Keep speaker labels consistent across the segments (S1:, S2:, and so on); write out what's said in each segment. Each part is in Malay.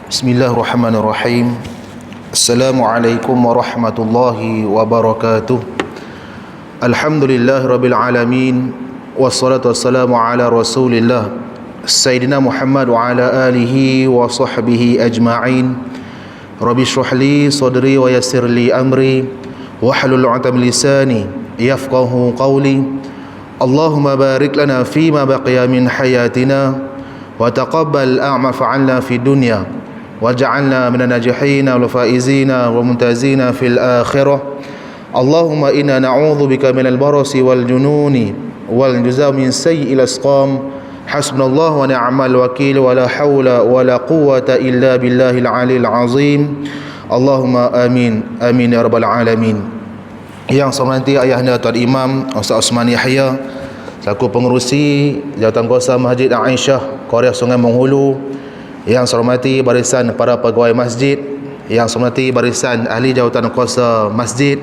S1: Bismillahirrahmanirrahim. Assalamualaikum warahmatullahi wabarakatuh. Alhamdulillahirabbil alamin. Wassalatu wassalamu ala Rasulillah Sayyidina Muhammad wa ala alihi wa sahbihi ajma'in. Rabbi shrah li sadri wa yassir li amri wahlul 'uqdatam lisani yafqahu qawli. Allahumma barik lana fima baqiya min hayatina wa taqabbal a'ma fa'alna fid dunya waj'alna minan najihin wal faizin wal muntazin fil akhirah. Allahumma inna na'udzubika minal barasi wal jununi wal juzaa min sayyi'il asqam. Hasbunallahu wa ni'mal wakil wa la haula wa la quwwata illa billahil aliyil azim. Allahumma amin amin ya rabbal alamin. Yang saya hormati ayahanda Tuan Imam Ustaz Osman Yahya selaku pengerusi Jawatankuasa Masjid Aisyah Korea Sungai Menghulu, yang saya hormati barisan para pegawai masjid, yang saya hormati barisan ahli jawatankuasa masjid,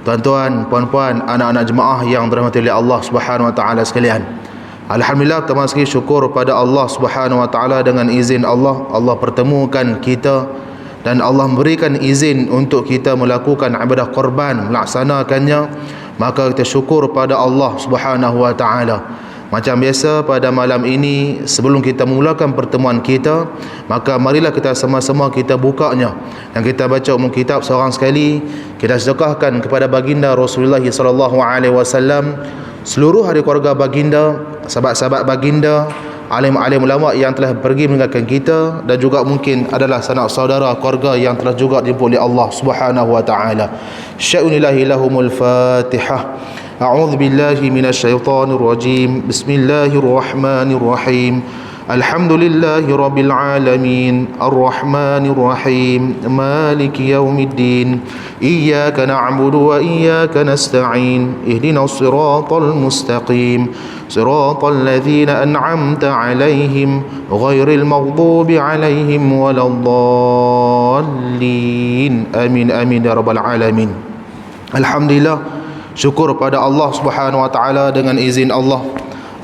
S1: tuan-tuan, puan-puan, anak-anak jemaah yang dirahmati oleh Allah Subhanahu wa taala sekalian. Alhamdulillah, pertama sekali syukur pada Allah Subhanahu wa taala, dengan izin Allah, Allah pertemukan kita dan Allah memberikan izin untuk kita melakukan ibadah korban, melaksanakannya. Maka kita syukur pada Allah Subhanahu wa taala. Macam biasa pada malam ini, sebelum kita memulakan pertemuan kita, maka marilah kita sama-sama kita bukanya dan kita baca umum kitab seorang sekali. Kita sedekahkan kepada baginda Rasulullah sallallahu alaihi wasallam, seluruh ahli keluarga baginda, sahabat-sahabat baginda, alim-alim ulama yang telah pergi meninggalkan kita, dan juga mungkin adalah sanak saudara keluarga yang telah juga dijemput oleh Allah Subhanahu wa taala. Sya'unillahi lahumul Fatihah. A'udzu billahi minasyaitonir rajim. Bismillahirrahmanirrahim. Alhamdulillahi rabbil alamin. Arrahmanir rahim. Maliki yaumiddin. Iyyaka na'budu wa iyyaka nasta'in. Ihdinas siratal mustaqim. Siratal ladzina an'amta 'alaihim ghairil maghdubi 'alaihim waladdallin. Amin amin ya rabbal alamin. Alhamdulillah, syukur pada Allah Subhanahu wa taala, dengan izin Allah,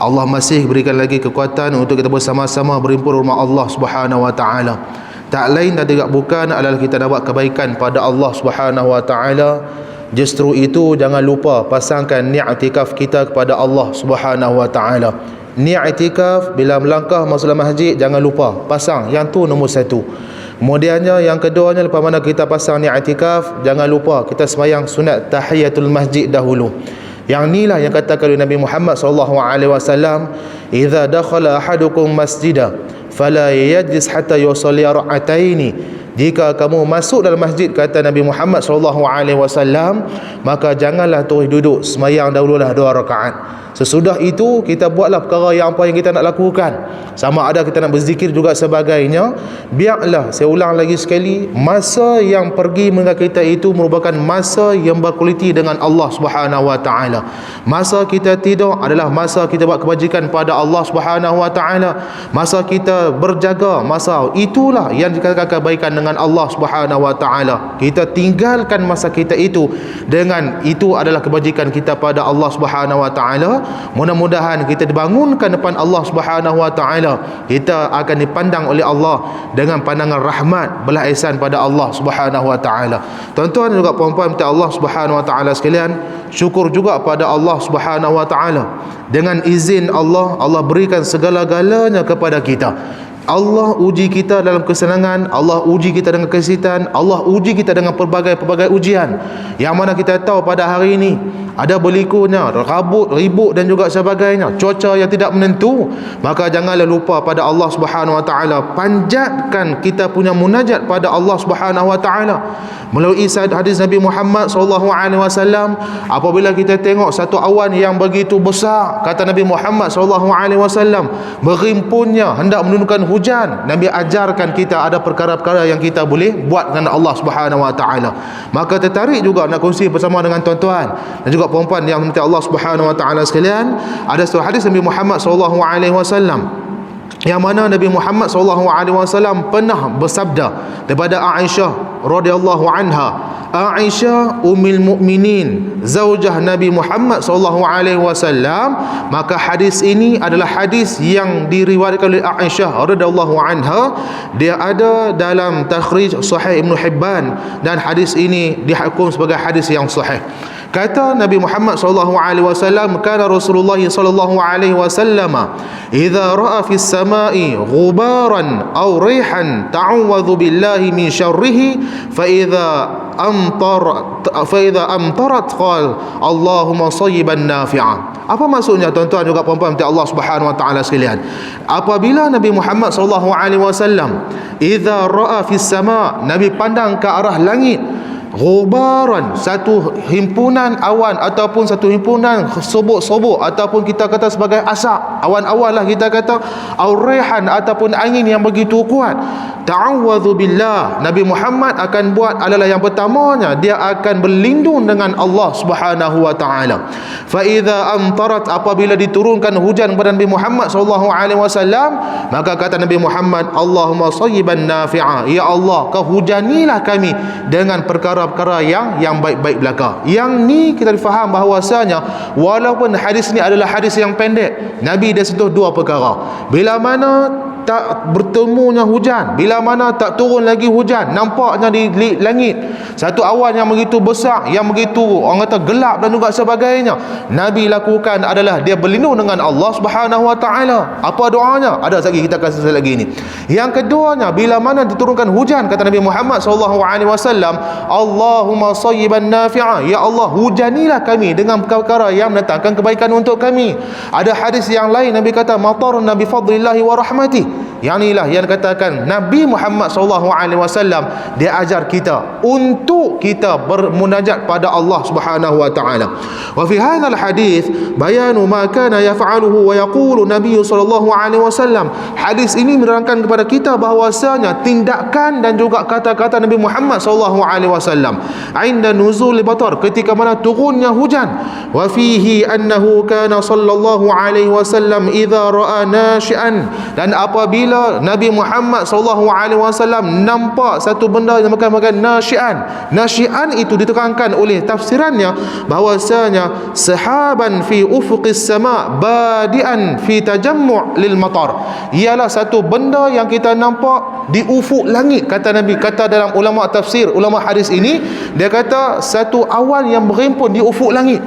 S1: Allah masih berikan lagi kekuatan untuk kita bersama-sama berhimpun rumah Allah Subhanahu wa taala. Tak lain dan tidak bukan adalah kita nak buat kebaikan pada Allah Subhanahu wa taala. Justru itu jangan lupa pasangkan niat i'tikaf kita kepada Allah Subhanahu wa taala. Niat i'tikaf bila melangkah masuk masjid, jangan lupa pasang, yang tu nombor satu. Kemudiannya yang keduanya, lepas mana kita pasang niat i'tikaf, jangan lupa kita sembahyang sunat tahiyatul masjid dahulu. Yang inilah yang katakan oleh Nabi Muhammad sallallahu alaihi wasallam, "Idza dakhala ahadukum masjida fala yajlis hatta yusalli rak'ataini." Jika kamu masuk dalam masjid, kata Nabi Muhammad sallallahu alaihi wasallam, maka janganlah terus duduk, sembahyang dahululah 2 rakaat. Sesudah itu kita buatlah perkara yang apa yang kita nak lakukan. Sama ada kita nak berzikir juga sebagainya. Biarlah, saya ulang lagi sekali, masa yang pergi meninggalkan kita itu merupakan masa yang berkualiti dengan Allah Subhanahu wa taala. Masa kita tidur adalah masa kita buat kebajikan pada Allah Subhanahu wa taala. Masa kita berjaga, masa itulah yang dikatakan kebaikan dengan Allah Subhanahu wa taala. Kita tinggalkan masa kita itu, dengan itu adalah kebajikan kita pada Allah Subhanahu wa taala. Mudah-mudahan kita dibangunkan depan Allah Subhanahu wa taala, kita akan dipandang oleh Allah dengan pandangan rahmat, belas ihsan pada Allah Subhanahu wa taala. Tuan-tuan dan juga puan-puan minta Allah Subhanahu wa taala sekalian, syukur juga pada Allah Subhanahu wa taala. Dengan izin Allah, Allah berikan segala-galanya kepada kita. Allah uji kita dalam kesenangan, Allah uji kita dengan kesulitan, Allah uji kita dengan pelbagai ujian, yang mana kita tahu pada hari ini ada berlikunya ribut dan juga sebagainya, cuaca yang tidak menentu. Maka janganlah lupa pada Allah Subhanahu wa taala, panjatkan kita punya munajat pada Allah Subhanahu wa taala melalui hadis Nabi Muhammad sallallahu alaihi wasallam. Apabila kita tengok satu awan yang begitu besar, kata Nabi Muhammad sallallahu alaihi wasallam, berhimpunnya hendak menurunkan hujan, Nabi ajarkan kita ada perkara-perkara yang kita boleh buat dengan Allah Subhanahu wa taala. Maka tertarik juga nak kongsi bersama dengan tuan-tuan dan juga puan-puan yang minta Allah Subhanahu wa taala sekalian. Ada satu hadis Nabi Muhammad sallallahu alaihi wasallam, yang mana Nabi Muhammad sallallahu alaihi wasallam pernah bersabda daripada Aisyah radhiyallahu anha, Aisyah ummul mukminin, zaujah Nabi Muhammad sallallahu alaihi wasallam, maka hadis ini adalah hadis yang diriwayatkan oleh Aisyah radhiyallahu anha. Dia ada dalam takhrij Sahih Ibn Hibban dan hadis ini dihukum sebagai hadis yang sahih. Kata Nabi Muhammad sallallahu alaihi wasallam, kana Rasulullah sallallahu alaihi wasallam idza ra'a fis samai ghubaran aw rihan ta'awwadhu billahi min syarrihi fa idza amtarat qala Allahumma sayyiban nafi'a. Apa maksudnya tuan-tuan juga puan-puan Allah Subhanahu wa taala sekalian? Apabila Nabi Muhammad sallallahu alaihi wasallam idza ra'a fis sama, Nabi pandang ke arah langit, ghubaran, satu himpunan awan ataupun satu himpunan sobok-sobok ataupun kita kata sebagai asap, awan-awan lah kita kata, aurihan ataupun angin yang begitu kuat, ta'awwadhu billah, Nabi Muhammad akan buat adalah yang pertamanya dia akan berlindung dengan Allah Subhanahu wa taala. Fa idza amtarat, apabila diturunkan hujan kepada Nabi Muhammad sallallahu alaihi wasallam, maka kata Nabi Muhammad, Allahumma sayyiban nafi'a, ya Allah kau hujanilah kami dengan perkara yang baik-baik belaka. Yang ni kita faham bahawasanya walaupun hadis ni adalah hadis yang pendek, Nabi dia sentuh dua perkara. Bila mana tak bertemunya hujan, bila mana tak turun lagi hujan, nampaknya di langit satu awan yang begitu besar, yang begitu orang kata gelap dan juga sebagainya, Nabi lakukan adalah dia berlindung dengan Allah Subhanahu wa taala. Apa doanya? Ada lagi kita akan selesai lagi ni. Yang keduanya, bila mana diturunkan hujan, kata Nabi Muhammad sallallahu alaihi wasallam, Allahumma sayyiban nafi'a, ya Allah hujanilah kami dengan perkara yang mendatangkan kebaikan untuk kami. Ada hadis yang lain Nabi kata, matarna bi fadlillahi wa rahmatih. Yang inilah yang dikatakan Nabi Muhammad sallallahu alaihi wasallam dia ajar kita untuk kita bermunajat pada Allah Subhanahu wa taala. Wa fi hadzal hadis bayanu ma kana yaf'aluhu wa yaqulu Nabi sallallahu alaihi wasallam. Hadis ini menerangkan kepada kita bahawasanya tindakan dan juga kata-kata Nabi Muhammad sallallahu alaihi wasallam inda nuzul batar, ketika mana turunnya hujan. Wa fihi annahu kana sallallahu alaihi wasallam idza ra'a nashi'an, dan apabila Nabi Muhammad sallallahu alaihi wasallam nampak satu benda yang makan nasyian. Nasyian itu diterangkan oleh tafsirannya bahwasanya sahaban fi ufuqis sama badian fi tajammu' lil matar, ialah satu benda yang kita nampak di ufuk langit. Kata Nabi, kata dalam ulama tafsir, ulama hadis ini, dia kata satu awan yang berhimpun di ufuk langit.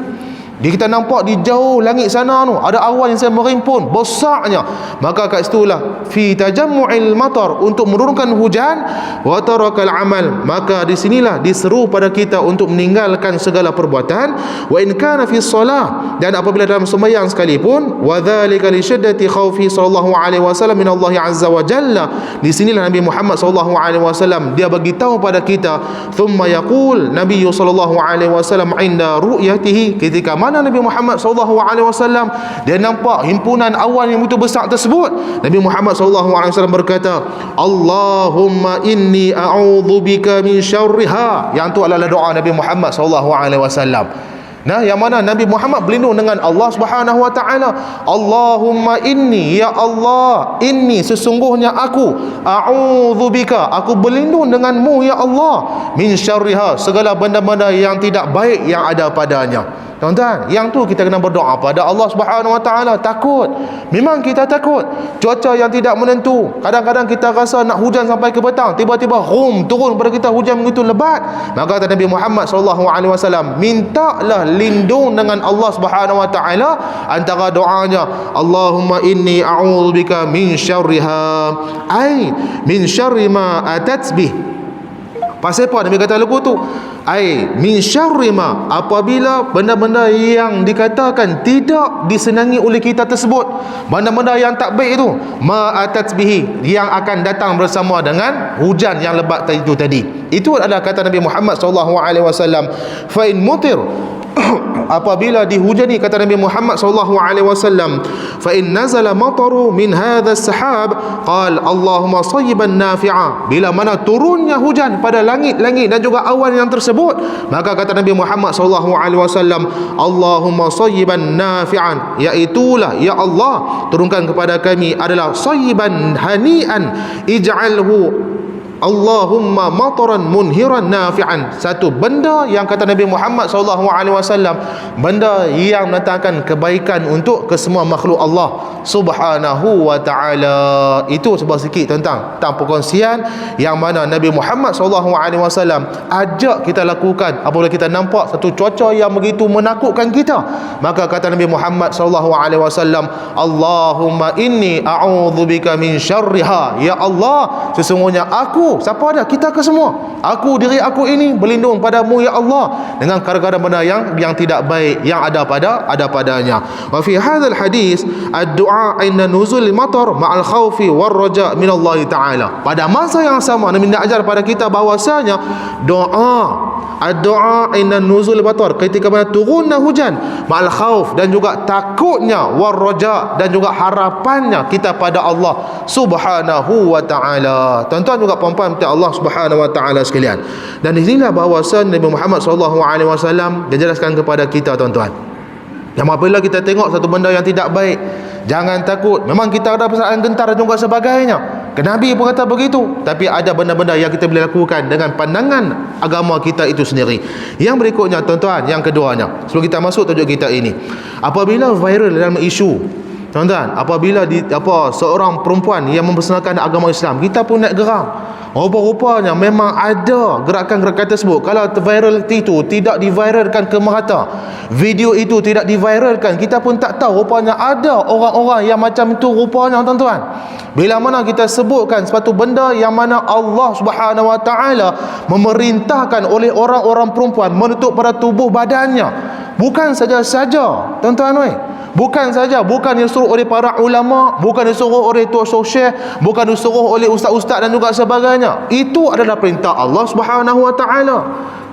S1: Kita nampak di jauh langit sana tu ada awan yang saya merimpun besarnya, maka kat situlah fi tajammu'il matar, untuk menurunkan hujan, wa tarakal amal, maka di sinilah diseru pada kita untuk meninggalkan segala perbuatan, wa in kana fi shalah, dan apabila dalam sembahyang sekalipun, wa dzalika li syiddati khaufi sallallahu alaihi wasallam min Allah azza wa jalla. Di sinilah Nabi Muhammad sallallahu alaihi wasallam dia bagi tahu pada kita, thumma yaqul Nabi sallallahu alaihi wasallam inda ru'yatihi, ketika mana Nabi Muhammad sallallahu alaihi wasallam dia nampak himpunan awan yang begitu besar tersebut, Nabi Muhammad sallallahu alaihi wasallam berkata, Allahumma inni a'udzubika min syarriha. Yang tu adalah doa Nabi Muhammad sallallahu alaihi wasallam. Nah, yang mana Nabi Muhammad berlindung dengan Allah Subhanahu wa taala. Allahumma inni, ya Allah, inni sesungguhnya aku, a'udzubika, aku berlindung denganmu ya Allah, min syarriha, segala benda-benda yang tidak baik yang ada padanya. Tuan-tuan, yang tu kita kena berdoa pada Allah Subhanahu wa taala. Takut, memang kita takut cuaca yang tidak menentu. Kadang-kadang kita rasa nak hujan sampai ke petang, tiba-tiba turun pada kita hujan begitu lebat. Maka kata Nabi Muhammad sallallahu alaihi wasallam, mintalah lindung dengan Allah Subhanahu wa taala. Antara doanya, Allahumma inni a'udzubika min syarriha, ai min syarri ma atat bih. Pasal apa Nabi kata lagu tu? Ai min syarri ma, apabila benda-benda yang dikatakan tidak disenangi oleh kita tersebut, benda-benda yang tak baik itu, ma atat bihi, yang akan datang bersama dengan hujan yang lebat itu tadi. Itu adalah kata Nabi Muhammad sallallahu alaihi wasallam, fa in mutir, apabila dihujani, kata Nabi Muhammad sallallahu alaihi wasallam, fa in nazala mataru min hadha as-sahab qala Allahumma sayyiban nafi'a, bila mana turunnya hujan pada langit-langit dan juga awan yang tersebut, maka kata Nabi Muhammad sallallahu alaihi wasallam, Allahumma sayyiban nafi'an, iaitulah ya Allah turunkan kepada kami adalah sayyiban hani'an, ij'alhu Allahumma mataran munhiran nafi'an. Satu benda yang kata Nabi Muhammad SAW, benda yang mendatangkan kebaikan untuk kesemua makhluk Allah Subhanahu wa ta'ala. Itu sebuah sikit tentang perkongsian yang mana Nabi Muhammad SAW ajak kita lakukan apabila kita nampak satu cuaca yang begitu menakutkan kita. Maka kata Nabi Muhammad SAW, Allahumma inni a'udzubika min syarriha. Ya Allah, sesungguhnya aku, siapa dia? Kita ke semua. Aku, diri aku ini berlindung padamu ya Allah dengan kadang-kadang benda yang tidak baik yang ada padanya. Wa fi hadzal hadis ad-du'a 'inda nuzul matar ma'al khaufi war raja' min Allah taala. Pada masa yang sama Nabi nak ajar pada kita bahwasanya doa 'inda nuzul matar, ketika mana turunnya hujan, ma'al khauf, dan juga takutnya, war raja', dan juga harapannya kita pada Allah Subhanahu wa taala. Tuan-tuan juga puan-puan Allah Subhanahu wa taala sekalian. Dan di sinilah bahawa Nabi Muhammad SAW dia jelaskan kepada kita tuan-tuan, yang apabila kita tengok satu benda yang tidak baik, jangan takut. Memang kita ada perasaan gentar dan juga sebagainya. Nabi pun kata begitu. Tapi ada benda-benda yang kita boleh lakukan dengan pandangan agama kita itu sendiri. Yang berikutnya tuan-tuan, yang keduanya, sebelum kita masuk tajuk kita ini, apabila viral dalam isu, tuan-tuan, apabila seorang perempuan yang memperkenalkan agama Islam, kita pun nak geram. Rupa-rupanya memang ada gerakan-gerakan tersebut. Kalau viral itu tidak diviralkan ke merata, video itu tidak diviralkan, kita pun tak tahu rupanya ada orang-orang yang macam itu rupanya tuan-tuan. Bila mana kita sebutkan suatu benda yang mana Allah Subhanahu wa taala memerintahkan oleh orang-orang perempuan menutup pada tubuh badannya, bukan saja-saja tuan-tuan, bukan disuruh oleh para ulama, bukan disuruh oleh tua sosial, bukan disuruh oleh ustaz-ustaz dan juga sebagainya. Itu adalah perintah Allah Subhanahu wa taala.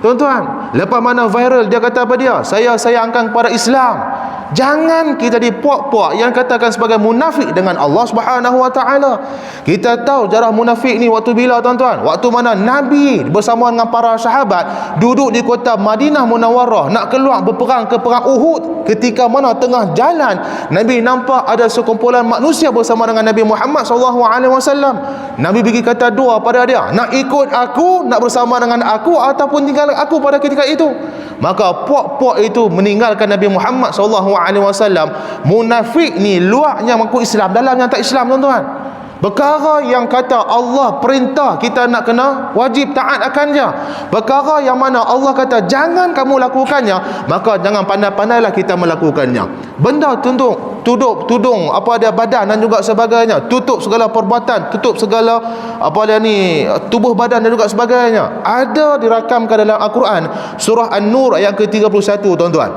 S1: Tuan-tuan, lepas mana viral, dia kata apa dia? Saya sayangkan kepada Islam. Jangan kita dipuak-puak yang katakan sebagai munafik dengan Allah Subhanahu wa taala. Kita tahu jarah munafik ni waktu bila tuan-tuan? Waktu mana Nabi bersama dengan para sahabat duduk di kota Madinah Munawwarah nak keluar berperang ke perang Uhud. Ketika mana tengah jalan, Nabi nampak ada sekumpulan manusia bersama dengan Nabi Muhammad SAW. Nabi bagi kata dua pada dia, nak ikut aku, nak bersama dengan aku, ataupun tinggal aku pada ketika itu. Maka puak-puak itu meninggalkan Nabi Muhammad SAW. Munafik ni luarnya mengaku Islam, dalamnya tak Islam tuan-tuan. Perkara yang kata Allah perintah kita nak kena wajib taat akannya, perkara yang mana Allah kata jangan kamu lakukannya, maka jangan pandai-pandailah kita melakukannya. Benda tudung apa dia badan dan juga sebagainya, tutup segala perbuatan, tutup segala tubuh badan dan juga sebagainya, ada dirakamkan dalam Al-Quran surah An-Nur ayat ke-31 tuan-tuan,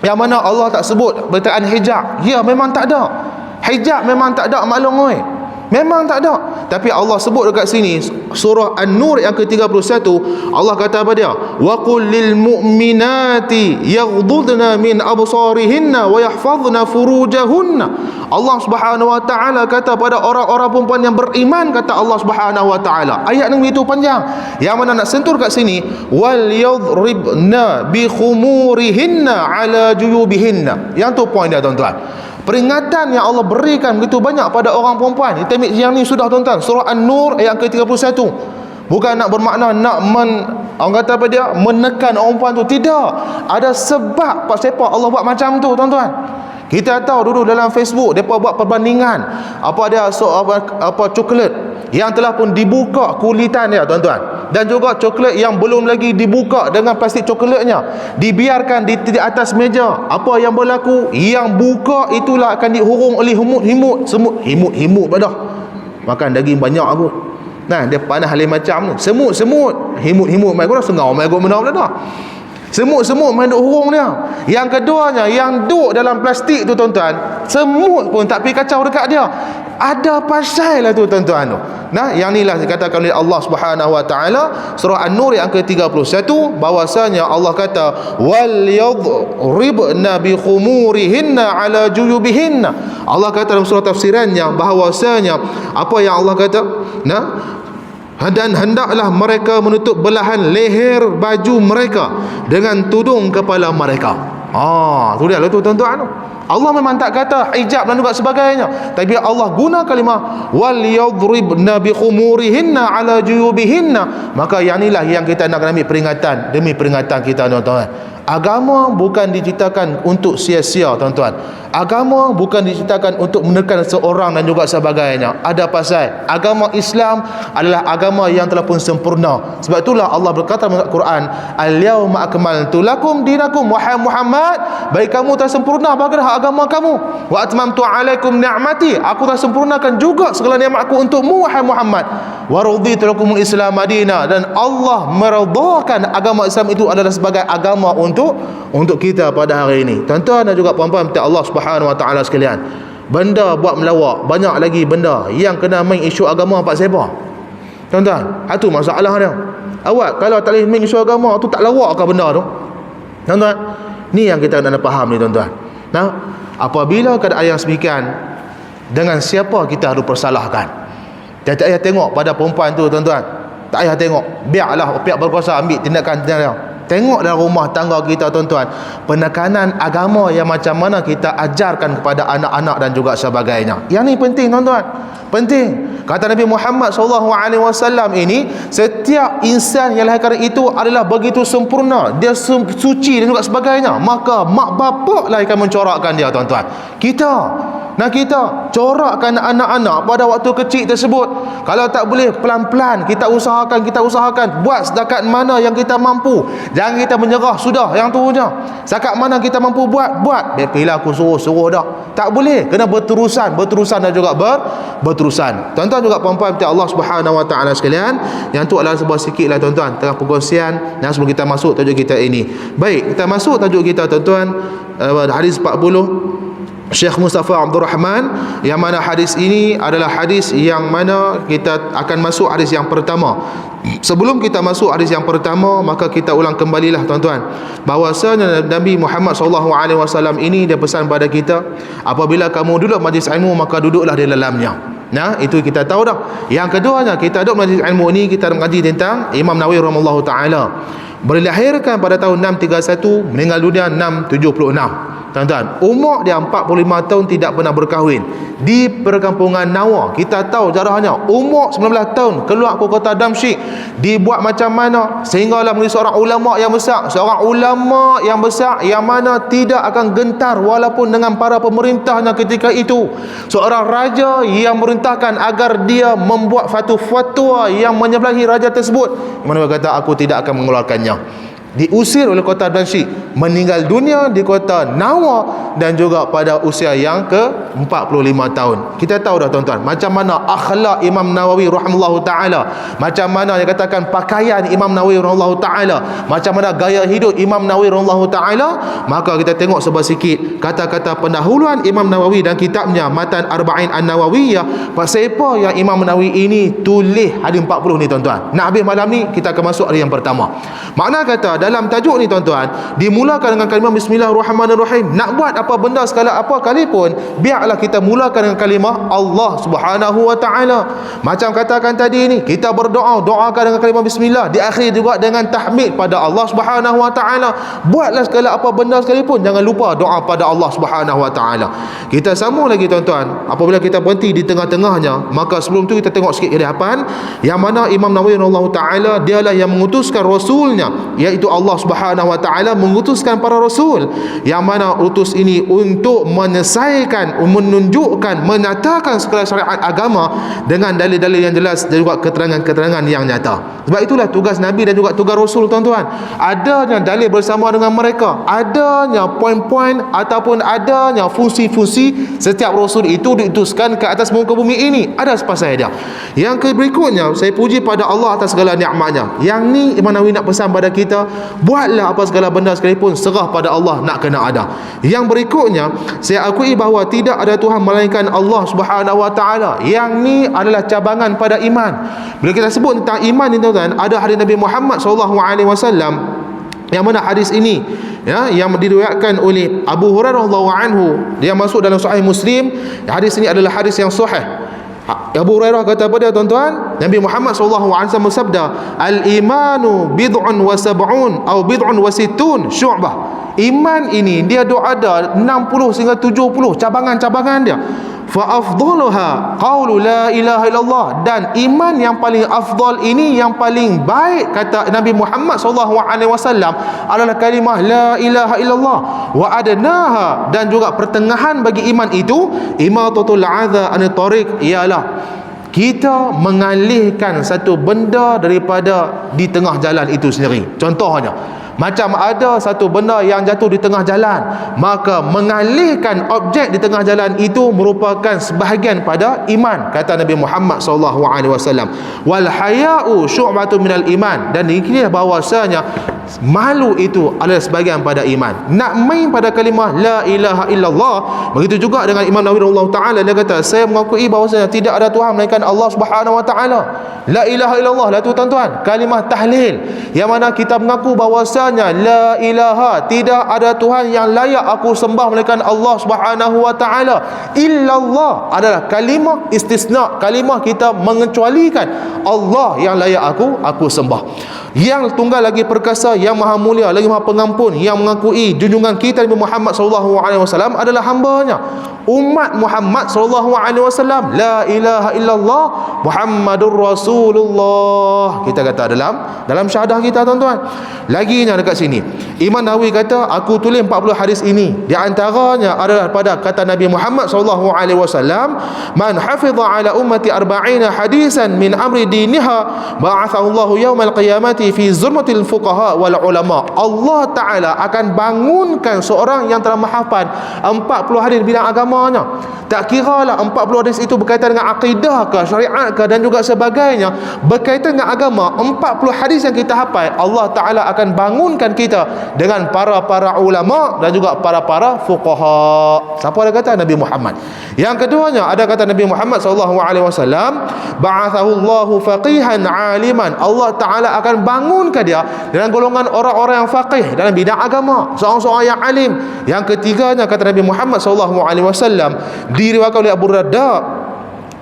S1: yang mana Allah tak sebut berkaitan hijab. Ya, memang tak ada hijab, memang tak ada, maklum oi, memang tak ada. Tapi Allah sebut dekat sini surah An-Nur yang ke-31, Allah kata apa dia? Wa qul lil mu'minati yaghdudna min absarihinna wa yahfazna furujahunna. Allah Subhanahu wa taala kata pada orang-orang perempuan yang beriman, kata Allah Subhanahu wa taala. Ayat ni begitu panjang. Yang mana nak sentuh kat sini, wal yadribna bi khumurihinna ala juyubihinna. Yang tu point dia tuan-tuan. Peringatan yang Allah berikan begitu banyak pada orang perempuan. Yang ni sudah tuan-tuan, surah An-Nur ayat ke-31. Bukan nak bermakna nak orang kata apa dia, menekan orang perempuan tu. Tidak. Ada sebab sepak Allah buat macam tu tuan-tuan. Kita tahu dulu dalam Facebook depa buat perbandingan coklat yang telah pun dibuka kulitan dia tuan-tuan, dan juga coklat yang belum lagi dibuka dengan plastik coklatnya, dibiarkan di atas meja. Apa yang berlaku? Yang buka itulah akan dihurung oleh himut dah makan daging banyak aku. Nah, dia panah lain macam ni, semut himut mai gua sengau mai gua mana dah. Semut main duk hurung dia. Yang keduanya, yang duk dalam plastik tu tuan-tuan, semut pun tak pergi kacau dekat dia. Ada pasal lah tu tuan-tuan tu. Nah, yang inilah dikatakan oleh Allah Subhanahu wa taala surah An-Nur yang ke-31, bahwasanya Allah kata wal yadribna bi khumurihinna ala juyubihinna. Allah kata dalam surah tafsirannya bahwasanya apa yang Allah kata, nah, dan hendaklah mereka menutup belahan leher baju mereka dengan tudung kepala mereka. Tu dia lah tu tuan-tuan. Allah memang tak kata hijab dan juga sebagainya, tapi Allah guna kalimah wal yadribna bi khumurihinna ala juyubihinna. Maka yang inilah yang kita nak ambil peringatan demi peringatan kita, tuan-tuan. Agama bukan diciptakan untuk sia-sia, tuan-tuan. Agama bukan diciptakan untuk menekan seorang dan juga sebagainya. Ada pasal agama Islam adalah agama yang telah pun sempurna. Sebab itulah Allah berkata dalam Al-Quran, al-yawma akmaltu lakum dinakum, wahai Muhammad, bagi kamu telah sempurna bagilah agama kamu. Wa atmamtu alaikum ni'mati, aku telah sempurnakan juga segala nikmatku untukmu wahai Muhammad. Wa raditu lakumul Islam madina, dan Allah meredhakan agama Islam itu adalah sebagai agama untuk kita pada hari ini. Tuan-tuan dan juga puan-puan Allah Subhanahu wa taala sekalian, benda buat melawak, banyak lagi benda yang kena main isu agama pak siapa. Tuan-tuan, itu masalah dia. Awak kalau tak boleh main isu agama tu, tak lawak ke benda tu? Tuan-tuan, ni yang kita nak faham ni, tuan-tuan. Nah, apabila keadaan yang semikian, dengan siapa kita harus persalahkan? Tak payah tengok pada perempuan tu, tuan-tuan. Tak payah tengok. Biarlah pihak berkuasa ambil tindakan dia. Tengok dalam rumah tangga kita, tuan-tuan, penekanan agama yang macam mana kita ajarkan kepada anak-anak dan juga sebagainya. Yang ni penting, tuan-tuan. Penting. Kata Nabi Muhammad SAW ini, setiap insan yang lahirkan itu adalah begitu sempurna, dia suci dan juga sebagainya. Maka mak bapak lah akan mencorakkan dia, tuan-tuan. Kita corakkan anak-anak pada waktu kecil tersebut. Kalau tak boleh, pelan-pelan kita usahakan buat setakat mana yang kita mampu. Jangan kita menyerah, sudah yang tu je. Setakat mana kita mampu buat. Bila aku suruh dah. Tak boleh, kena berterusan dan juga berterusan. Tuan-tuan juga puan-puan Allah Subhanahu wa taala sekalian, yang tu adalah sebuah sikitlah, tuan-tuan, tengah perkongsian yang sebelum kita masuk tajuk kita ini. Baik, kita masuk tajuk kita, tuan-tuan, hadis 40 Syekh Mustafa Abdul Rahman, yang mana hadis ini adalah hadis yang mana kita akan masuk hadis yang pertama. Sebelum kita masuk hadis yang pertama, maka kita ulang kembalilah, tuan-tuan, bahawasanya Nabi Muhammad SAW ini dia pesan pada kita, apabila kamu duduk majlis ilmu, maka duduklah di dalamnya. Nah, itu kita tahu dah. Yang keduanya, kita duduk majlis ilmu ini, kita mengaji tentang Imam Nawawi rahimahullahu taala. Dilahirkan pada tahun 631, meninggal dunia 676. Tuan-tuan, umur dia 45 tahun, tidak pernah berkahwin di perkampungan Nawa. Kita tahu jarahnya, umur 19 tahun keluar ke kota Damsyik. Dibuat macam mana sehinggalah menjadi seorang ulama yang besar, yang mana tidak akan gentar walaupun dengan para pemerintahnya ketika itu. Seorang raja yang merintahkan agar dia membuat fatwa yang menyebelahi raja tersebut, mana dia kata aku tidak akan mengeluarkannya. Diusir oleh kota Damsyik, meninggal dunia di kota Nawa dan juga pada usia yang ke-45 tahun. Kita tahu dah, tuan-tuan, macam mana akhlak Imam Nawawi rahimahullahu taala, macam mana yang katakan pakaian Imam Nawawi rahimahullahu taala, macam mana gaya hidup Imam Nawawi rahimahullahu taala. Maka kita tengok sebuah sikit kata-kata pendahuluan Imam Nawawi dan kitabnya Matan Arba'in An-Nawawiyah. Pasal apa yang Imam Nawawi ini tulis hadis 40 ni, tuan-tuan? Nak habis malam ni, kita akan masuk hadis yang pertama. Makna kata dalam tajuk ni, tuan-tuan, dimulakan dengan kalimah Bismillahirrahmanirrahim. Nak buat apa benda segala apa kali pun, biarlah kita mulakan dengan kalimah Allah Subhanahu wa taala. Macam katakan tadi ni, kita berdoa, doakan dengan kalimah Bismillah, diakhiri juga dengan tahmid pada Allah Subhanahu wa taala. Buatlah segala apa benda sekalipun, jangan lupa doa pada Allah Subhanahu wa taala. Kita sambung lagi, tuan-tuan, apabila kita berhenti di tengah-tengahnya, maka sebelum tu kita tengok sikit kehadapan, yang mana Imam Nawawi radhiyallahu taala dialah yang mengutuskan rasulnya, iaitu Allah Subhanahu wa taala mengutuskan para rasul, yang mana utus ini untuk menyelesaikan, menunjukkan, menyatakan segala syariat agama dengan dalil-dalil yang jelas dan juga keterangan-keterangan yang nyata. Sebab itulah tugas Nabi dan juga tugas Rasul, tuan-tuan. Adanya dalil bersama dengan mereka, adanya poin-poin ataupun adanya fungsi-fungsi setiap Rasul itu diutuskan ke atas muka bumi ini. Ada sepasal dia. Yang berikutnya, saya puji pada Allah atas segala nikmatnya. Yang ni Imam Nawawi nak pesan pada kita, buatlah apa segala benda sekalipun, serah pada Allah, nak kena ada. Yang berikutnya, saya akui bahawa tidak ada Tuhan melainkan Allah Subhanahu wa taala. Yang ni adalah cabangan pada iman. Bila kita sebut tentang iman ni, tuan-tuan, ada hadis Nabi Muhammad SAW, yang mana hadis ini yang diriwayatkan oleh Abu Hurairah radhiyallahu anhu, dia masuk dalam Sahih Muslim. Hadis ini adalah hadis yang sahih. Abu Hurairah kata pada, tuan-tuan, Nabi Muhammad SAW bersabda, al-imanu bid'un wa sab'un atau bid'un wa sittun syu'bah. Iman ini dia ada 60 sehingga 70 cabangan-cabangan dia. Fa afdaluha qaulu la ilaha illallah, dan iman yang paling afdal ini, yang paling baik kata Nabi Muhammad SAW adalah kalimah la ilaha illallah. Wa adnaha, dan juga pertengahan bagi iman itu imatatul adza anit tariq, ialah kita mengalihkan satu benda daripada di tengah jalan itu sendiri. Contohnya, macam ada satu benda yang jatuh di tengah jalan, maka mengalihkan objek di tengah jalan itu merupakan sebahagian pada iman, kata Nabi Muhammad SAW. Wal haya'u syu'batun minal iman, dan ini bahawasanya malu itu adalah sebahagian pada iman. Nak main pada kalimah la ilaha illallah, begitu juga dengan Imam Nawawi rahimahullah taala, dia kata, saya mengakui bahawasanya tidak ada Tuhan melainkan Allah Subhanahu wa taala. La ilaha illallah lah tu tuan-tuan, kalimah tahlil, yang mana kita mengaku bahawasanya la ilaha, tidak ada Tuhan yang layak aku sembah melainkan Allah Subhanahu wa taala. Illallah adalah kalimah istisna, kalimah kita mengecualikan Allah yang layak aku sembah. Yang tunggal lagi perkasa, yang maha mulia lagi maha pengampun, yang mengakui junjungan kita Nabi Muhammad SAW adalah hambanya, umat Muhammad SAW. La ilaha illallah Muhammadur Rasulullah, kita kata dalam syahadah kita tuan-tuan. Laginya dekat sini Imam Nawawi kata, aku tulis 40 hadis ini, di antaranya adalah pada kata Nabi Muhammad SAW, man hafidha ala ummati 40 hadisan min amri diniha ba'athahu Allahu yaumal qiyamati fi zurmatil fuqaha wal ulama. Allah Ta'ala akan bangunkan seorang yang telah menghafal 40 hadis bidang agamanya. Tak kira lah 40 hadis itu berkaitan dengan akidah ke, syariat ke, dan juga sebagainya, berkaitan dengan agama. 40 hadis yang kita hafal, Allah Ta'ala akan bangunkan kita dengan para ulama dan juga para fuqaha. Siapa ada kata? Nabi Muhammad. Yang keduanya ada kata Nabi Muhammad SAW, ba'athahu Allahu faqihan aliman. Allah Ta'ala akan bangunkan dia dengan golongan orang-orang yang faqih dalam bidang agama, seorang-seorang yang alim. Yang ketiganya kata Nabi Muhammad SAW, diriwayatkan oleh Abu Darda,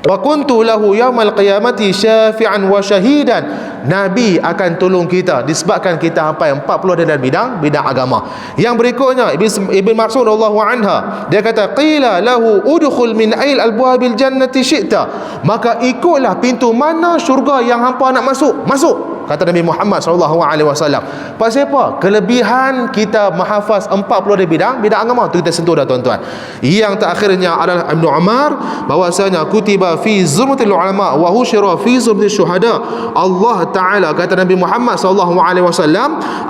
S1: wa kuntu lahu yaumal qiyamati syafi'an wa syahidan. Nabi akan tolong kita disebabkan kita hafal 40 dalam bidang agama. Yang berikutnya Ibn Mas'ud radhiyallahu anha, dia kata, qila lahu udkhul min ail abwabil jannati syi'ta, maka ikutlah pintu mana syurga yang hampa nak masuk, kata Nabi Muhammad SAW. Pasal apa? Kelebihan kita menghafaz 40 dari bidang agama tu kita sentuh dah tuan-tuan. Yang terakhirnya adalah Ibn Umar, bahwasanya kutiba fi zumratil ulama wa husyira fi zumratil syuhada. Allah Ta'ala, kata Nabi Muhammad SAW,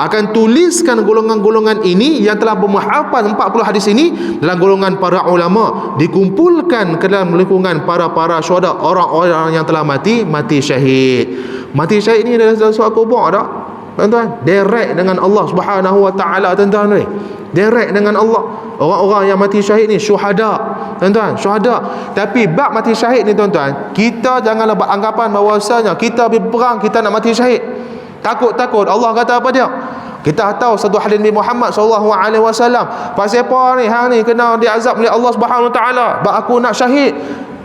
S1: akan tuliskan golongan-golongan ini yang telah menghafaz 40 hadis ini dalam golongan para ulama, dikumpulkan ke dalam lingkungan para syuhada, orang-orang yang telah mati syahid. Mati syahid ni adalah sesuatu kubur tak tuan-tuan? Direct dengan Allah Subhanahu wa taala tuan-tuan. Direct dengan Allah. Orang-orang yang mati syahid ni syuhada tuan-tuan, syuhada. Tapi bab mati syahid ni tuan-tuan, kita janganlah beranggapan bahawasanya kita berperang kita nak mati syahid. Takut. Allah kata apa dia? Kita tahu satu hadis Nabi Muhammad SAW, pasal apa ni hang ni kena diazab oleh Allah Subhanahu wa taala, bab aku nak syahid.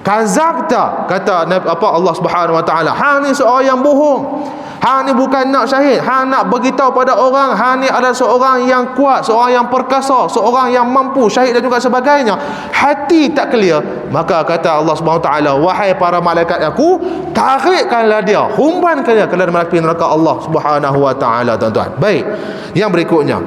S1: Kazabta, kata Allah Subhanahu wa taala, hang ni seorang yang bohong. Hang ni bukan nak syahid, hang nak beritahu pada orang hang ni adalah seorang yang kuat, seorang yang perkasa, seorang yang mampu syahid dan juga sebagainya. Hati tak clear, maka kata Allah Subhanahu wa taala, wahai para malaikat aku, tarikkanlah dia, humbankan dia ke dalam api neraka Allah Subhanahu wa taala tuan-tuan. Baik, yang berikutnya,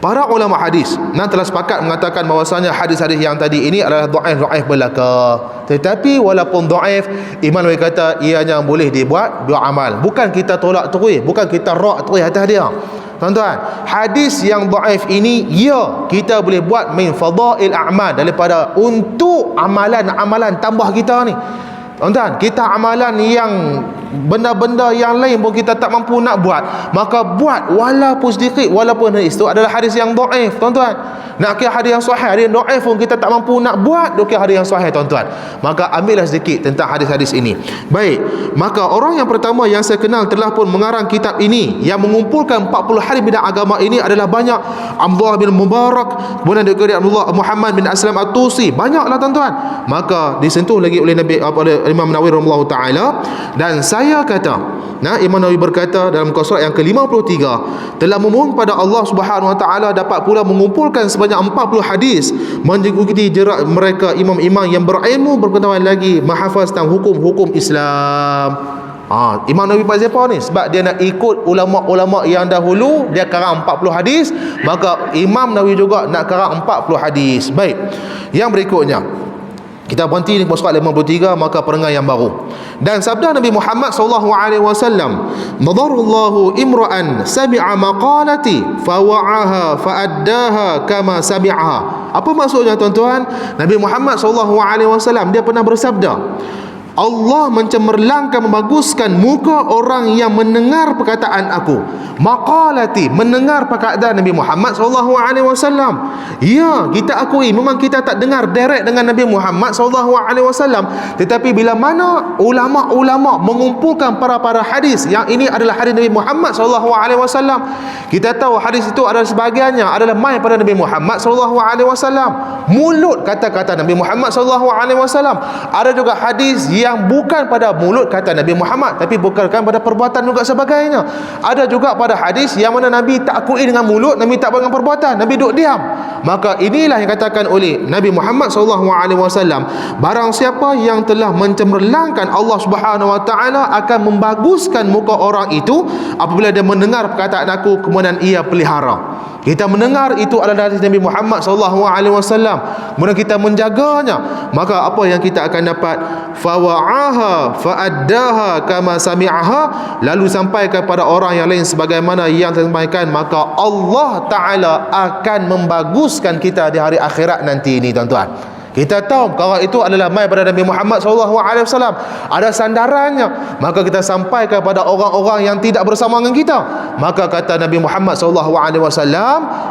S1: para ulama hadis telah sepakat mengatakan bahawasanya hadis-hadis yang tadi ini adalah dhaif belaka. Tetapi walaupun dhaif, Imam Nawawi kata ianya boleh dibuat amal. Bukan kita tolak terus, bukan kita rak terus atas dia. Tuan-tuan, hadis yang dhaif ini kita boleh buat min fadail a'mal, daripada untuk amalan tambah kita ni. Tuan-tuan, kita amalan yang benda-benda yang lain pun kita tak mampu nak buat, maka buat walaupun sedikit, walaupun hadis itu adalah hadis yang dhaif tuan-tuan. Nak kira hadis yang sahih, hadis dhaif pun kita tak mampu nak buat, dok kira hadis yang sahih tuan-tuan. Maka ambillah sedikit tentang hadis-hadis ini. Baik, maka orang yang pertama yang saya kenal telah pun mengarang kitab ini yang mengumpulkan 40 hadis bidang agama ini adalah banyak. Abdullah bin Mubarak, kemudian juga Abdullah Muhammad bin Aslam At-Tusi, banyaklah tuan-tuan. Maka disentuh lagi oleh Nabi Imam Nawawi rahimahullahu taala. Dan saya kata, Imam Nawawi berkata dalam muka surat yang ke-53, telah memohon pada Allah Subhanahu wa taala dapat pula mengumpulkan sebanyak 40 hadis mengikuti jerak mereka imam-imam yang berilmu berpengetahuan lagi mahafaz tentang hukum-hukum Islam. Imam Nawawi pada siapa ni? Sebab dia nak ikut ulama-ulama yang dahulu, dia karang 40 hadis, maka Imam Nawawi juga nak karang 40 hadis. Baik, yang berikutnya kita berhenti di surat 53, maka perengai yang baru. Dan sabda Nabi Muhammad sallallahu alaihi wasallam, "Madarallahu imra'an sami'a maqalati fawa'aha fa'addaha kama sami'aha." Apa maksudnya tuan-tuan? Nabi Muhammad sallallahu alaihi wasallam dia pernah bersabda, Allah mencemerlangkan, membaguskan muka orang yang mendengar perkataan aku. Maqalati, mendengar perkataan Nabi Muhammad SAW. Ya, kita akui memang kita tak dengar direct dengan Nabi Muhammad SAW, tetapi bila mana ulama-ulama mengumpulkan para hadis, yang ini adalah hadis Nabi Muhammad SAW, kita tahu hadis itu adalah sebahagiannya adalah mai pada Nabi Muhammad SAW, mulut kata-kata Nabi Muhammad SAW. Ada juga hadis yang bukan pada mulut kata Nabi Muhammad, tapi bukan pada perbuatan juga sebagainya. Ada juga pada hadis yang mana Nabi tak akui dengan mulut, Nabi tak buat dengan perbuatan, Nabi duduk diam. Maka inilah yang katakan oleh Nabi Muhammad SAW, barang siapa yang telah mencemerlangkan, Allah Subhanahu wa taala akan membaguskan muka orang itu apabila dia mendengar perkataan aku kemudian ia pelihara. Kita mendengar itu adalah hadis Nabi Muhammad SAW, kemudian kita menjaganya, maka apa yang kita akan dapat? Fawa'aha fa'addaha kama sami'aha, lalu sampai kepada orang yang lain sebagaimana yang disampaikan, maka Allah Ta'ala akan membaguskan kita di hari akhirat nanti ini tuan-tuan. Kita tahu kalau itu adalah mai pada Nabi Muhammad SAW, ada sandarannya, maka kita sampai kepada orang-orang yang tidak bersama dengan kita, maka kata Nabi Muhammad SAW,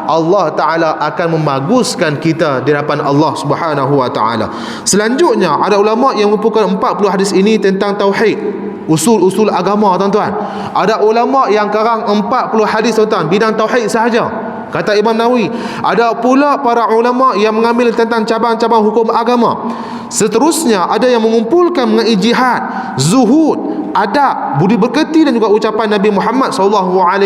S1: Allah Ta'ala akan membaguskan kita di hadapan Allah Subhanahu wa taala. Selanjutnya ada ulama yang mengumpulkan 40 hadis ini tentang tauhid, usul-usul agama tuan-tuan. Ada ulama yang karang 40 hadis tuan-tuan bidang tauhid sahaja. Kata Imam Nawawi, ada pula para ulama yang mengambil tentang cabang-cabang hukum agama. Seterusnya ada yang mengumpulkan mengenai jihad, zuhud, adab, budi pekerti dan juga ucapan Nabi Muhammad SAW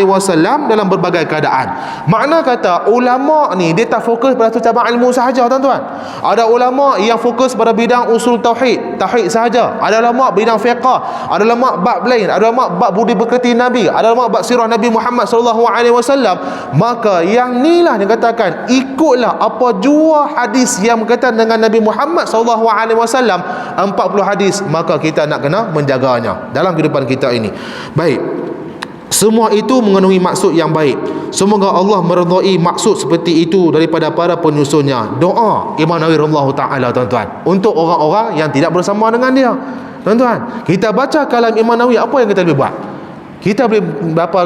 S1: dalam berbagai keadaan. Makna kata ulama ni dia tak fokus pada satu cabang ilmu sahaja tuan-tuan. Ada ulama yang fokus pada bidang usul tauhid sahaja. Ada ulama bidang fiqh, ada ulama bab lain, ada ulama bab budi pekerti Nabi, ada ulama bab sirah Nabi Muhammad SAW. Maka yang inilah dikatakan ikutlah apa jua hadis yang berkaitan dengan Nabi Muhammad SAW 40 hadis, maka kita nak kena menjaganya dalam kehidupan kita ini. Baik, semua itu mengandungi maksud yang baik. Semoga Allah meredai maksud seperti itu daripada para penyusunnya. Doa Imam Nawawi rahimahullah taala tuan-tuan untuk orang-orang yang tidak bersama dengan dia. Tuan-tuan, kita baca kalam Imam Nawawi, apa yang kita boleh buat? Kita boleh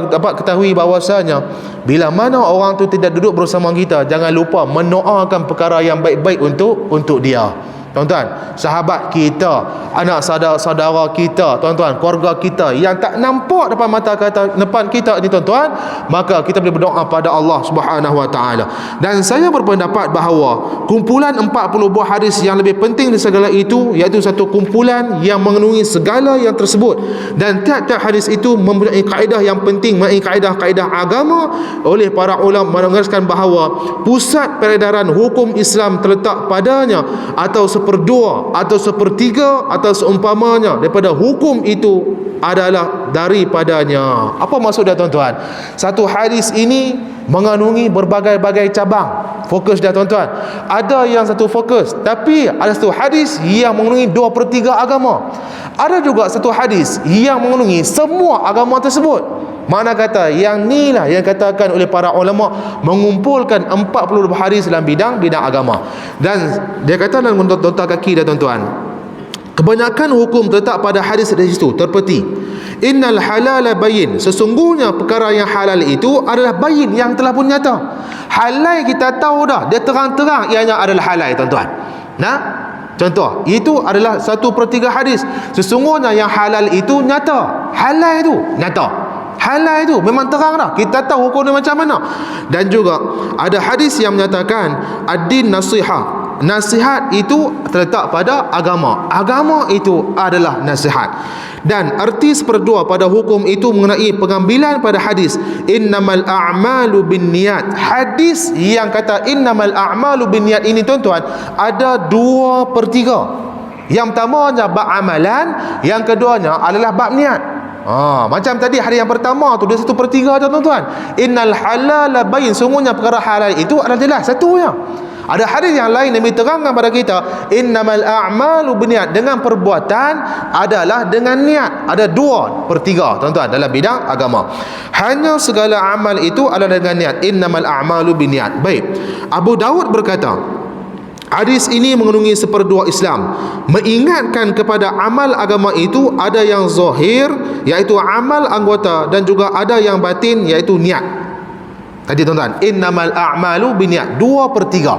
S1: dapat ketahui bahawasanya bila mana orang tu tidak duduk bersama kita, jangan lupa mendoakan perkara yang baik-baik untuk dia. Tuan-tuan, sahabat kita, anak saudara kita, tuan-tuan, keluarga kita yang tak nampak depan kita ni tuan-tuan, maka kita boleh berdoa pada Allah Subhanahu wa taala. Dan saya berpendapat bahawa kumpulan 40 buah hadis yang lebih penting dari segala itu, iaitu satu kumpulan yang mengandungi segala yang tersebut, dan tiap-tiap hadis itu mempunyai kaedah yang penting, mempunyai kaedah-kaedah agama. Oleh para ulama menegaskan bahawa pusat peredaran hukum Islam terletak padanya, atau seperdua atau sepertiga atau seumpamanya daripada hukum itu adalah daripadanya. Apa maksud dia tuan-tuan? Satu hadis ini mengandungi berbagai-bagai cabang. Fokus dia tuan-tuan. Ada yang satu fokus, tapi ada satu hadis yang mengandungi 2/3 agama. Ada juga satu hadis yang mengandungi semua agama tersebut. Makna kata yang inilah yang katakan oleh para ulama mengumpulkan 40 hadis dalam bidang agama. Dan dia kata dalam nota kaki dia tuan-tuan, kebanyakan hukum terletak pada hadis dari situ terpeti. Innal halala bayin, sesungguhnya perkara yang halal itu adalah bayin, yang telah pun nyata. Halal kita tahu dah, dia terang-terang ianya adalah halal tuan-tuan. Nah, contoh, itu adalah 1/3 hadis. Sesungguhnya yang halal itu nyata. Halal itu nyata. Halal itu memang terang dah, kita tahu hukum dia macam mana. Dan juga ada hadis yang menyatakan ad-din nasihah. nasihat itu terletak pada agama. Agama itu adalah nasihat. Dan arti seperdua pada hukum itu mengenai pengambilan pada hadis innamal a'malu binniyat. Hadis yang kata innamal a'malu binniyat ini tuan-tuan ada 2/3. Yang pertamanya bab amalan, yang keduanya adalah bab niat. Macam tadi hari yang pertama tu dia 1/3 tuan-tuan. Innal halala bayin, sungguhnya perkara halal itu adalah jelas, satunya. Ada hadis yang lain Nabi terangkan pada kita innamal a'malu binniyat, dengan perbuatan adalah dengan niat. Ada 2/3 tuan-tuan dalam bidang agama. Hanya segala amal itu adalah dengan niat. Innamal a'malu binniyat. Baik, Abu Daud berkata hadis ini mengandungi 1/2 Islam, mengingatkan kepada amal agama itu ada yang zahir iaitu amal anggota dan juga ada yang batin iaitu niat. Tadi tuan-tuan, innamal a'malu binniyat 2/3.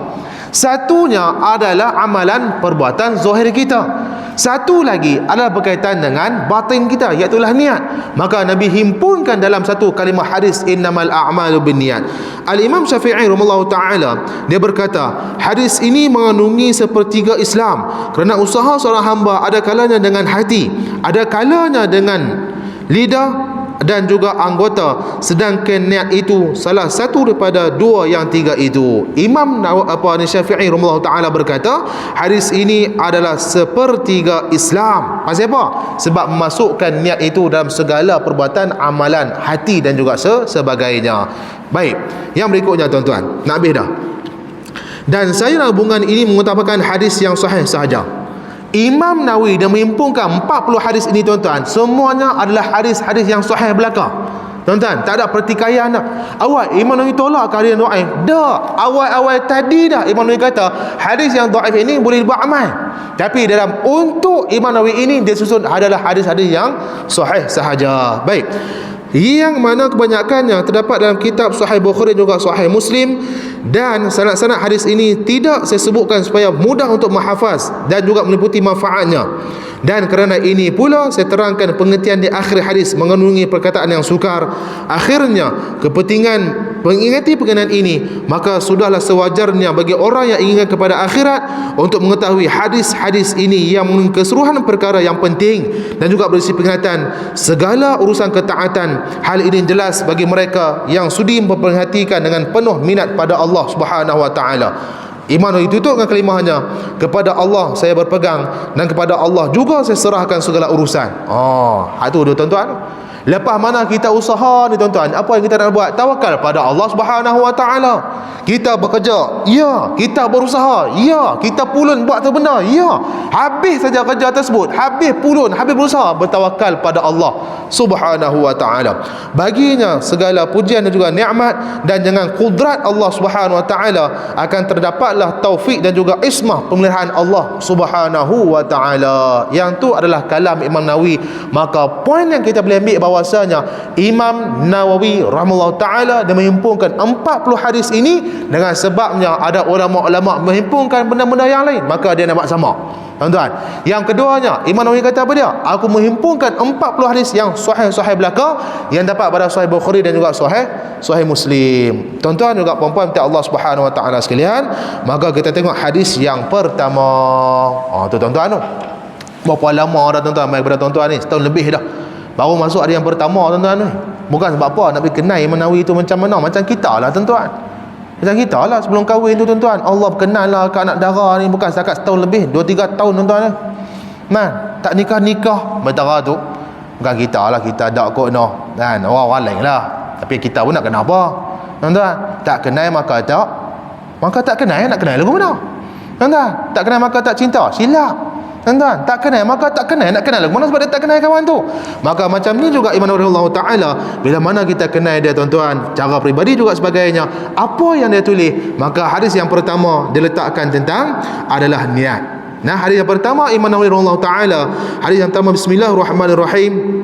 S1: Satunya adalah amalan perbuatan zahir kita. Satu lagi adalah berkaitan dengan batin kita, iaitu niat. Maka Nabi himpunkan dalam satu kalimah hadis innamal a'malu binniyat. Al-Imam Syafi'i rahimahullahu taala dia berkata, hadis ini mengandungi 1/3 Islam, kerana usaha seorang hamba ada kalanya dengan hati, ada kalanya dengan lidah dan juga anggota, sedangkan niat itu salah satu daripada 2 yang 3 itu. Imam Syafi'i rahimahullah taala berkata hadis ini adalah 1/3 Islam. Pasal apa? Sebab memasukkan niat itu dalam segala perbuatan amalan hati dan juga sebagainya. Baik, yang berikutnya tuan-tuan, nak habis dah. Dan saya nak hubungan ini mengutamakan hadis yang sahih sahaja. Imam Nawawi dia menghimpunkan 40 hadis ini tuan-tuan, semuanya adalah hadis-hadis yang sahih belaka. Tuan-tuan, tak ada pertikaian dah. Awal Imam Nawawi tolak hadis yang dhaif. Dah, awal-awal tadi dah Imam Nawawi kata hadis yang dhaif ini boleh dibuat amal. Tapi dalam untuk Imam Nawawi ini dia susun adalah hadis-hadis yang sahih sahaja. Baik, yang mana kebanyakannya terdapat dalam kitab Sahih Bukhari juga Sahih Muslim, dan sanad-sanad hadis ini tidak saya sebutkan supaya mudah untuk menghafaz dan juga meliputi manfaatnya. Dan kerana ini pula saya terangkan pengertian di akhir hadis mengandungi perkataan yang sukar. Akhirnya kepentingan mengingati perkenaan ini, maka sudahlah sewajarnya bagi orang yang ingat kepada akhirat untuk mengetahui hadis-hadis ini yang mengandungi keseluruhan perkara yang penting dan juga berisi peringatan segala urusan ketaatan. Hal ini jelas bagi mereka yang sudi memperhatikan dengan penuh minat pada Allah Subhanahu wa taala. Iman itu dengan kalimahnya, kepada Allah saya berpegang dan kepada Allah juga saya serahkan segala urusan. Itu dia tuan-tuan. Lepas mana kita usaha ni tuan-tuan, apa yang kita nak buat? Tawakal pada Allah Subhanahu wa taala. Kita bekerja, ya. Kita berusaha, ya. Kita pulun buat tu benda, ya. Habis saja kerja tersebut, habis pulun, habis berusaha, bertawakal pada Allah Subhanahu wa taala. Baginya segala pujian dan juga nikmat, dan dengan kudrat Allah Subhanahu wa taala akan terdapatlah taufik dan juga ismah pemeliharaan Allah Subhanahu wa taala. Yang tu adalah kalam Imam Nawawi. Maka poin yang kita boleh ambil bahwasanya Imam Nawawi rahimahullah taala dia menghimpunkan 40 hadis ini dengan sebabnya ada ulama-ulama menghimpunkan benda-benda yang lain, maka dia nak buat sama. Tuan-tuan, yang keduanya Imam Nawawi kata apa dia? Aku menghimpunkan 40 hadis yang sahih-sahih belaka yang dapat pada Sahih Bukhari dan juga Sahih Muslim. Tuan-tuan juga puan-puan minta Allah Subhanahu wa taala sekalian, maka kita tengok hadis yang pertama. Tu tuan-tuan tu. Berapa lama dah tuan-tuan mai kepada tuan-tuan ni? Setahun lebih dah. Baru masuk hari yang pertama tuan-tuan ni. Bukan sebab apa nak pergi kenal Imam Nawawi tu macam mana, macam kita lah tuan-tuan. Macam kita lah sebelum kahwin tu tuan-tuan, Allah berkenan lah ke anak dara ni, bukan setakat setahun lebih, 2-3 tahun tuan-tuan. Tak nikah-nikah betara tu. Bukan kita lah, kita ada kot noh. Kan, orang lain lah. Tapi kita pun nak kenal apa? Tuan-tuan, tak kenal maka tak kenal, nak kenal lagu mana? Tuan-tuan, tak kenal maka tak cinta, silap. Tuan-tuan, tak kenal maka tak kenal, nak kenal lagu mana sebab dia tak kenal kawan tu. Maka macam ni juga Imam Nawawi taala, bila mana kita kenal dia tuan-tuan, cara peribadi juga sebagainya, apa yang dia tulis, maka hadis yang pertama dia letakkan tentang adalah niat. Nah, hadis yang pertama Imam Nawawi taala, hadis yang pertama, bismillahirrahmanirrahim.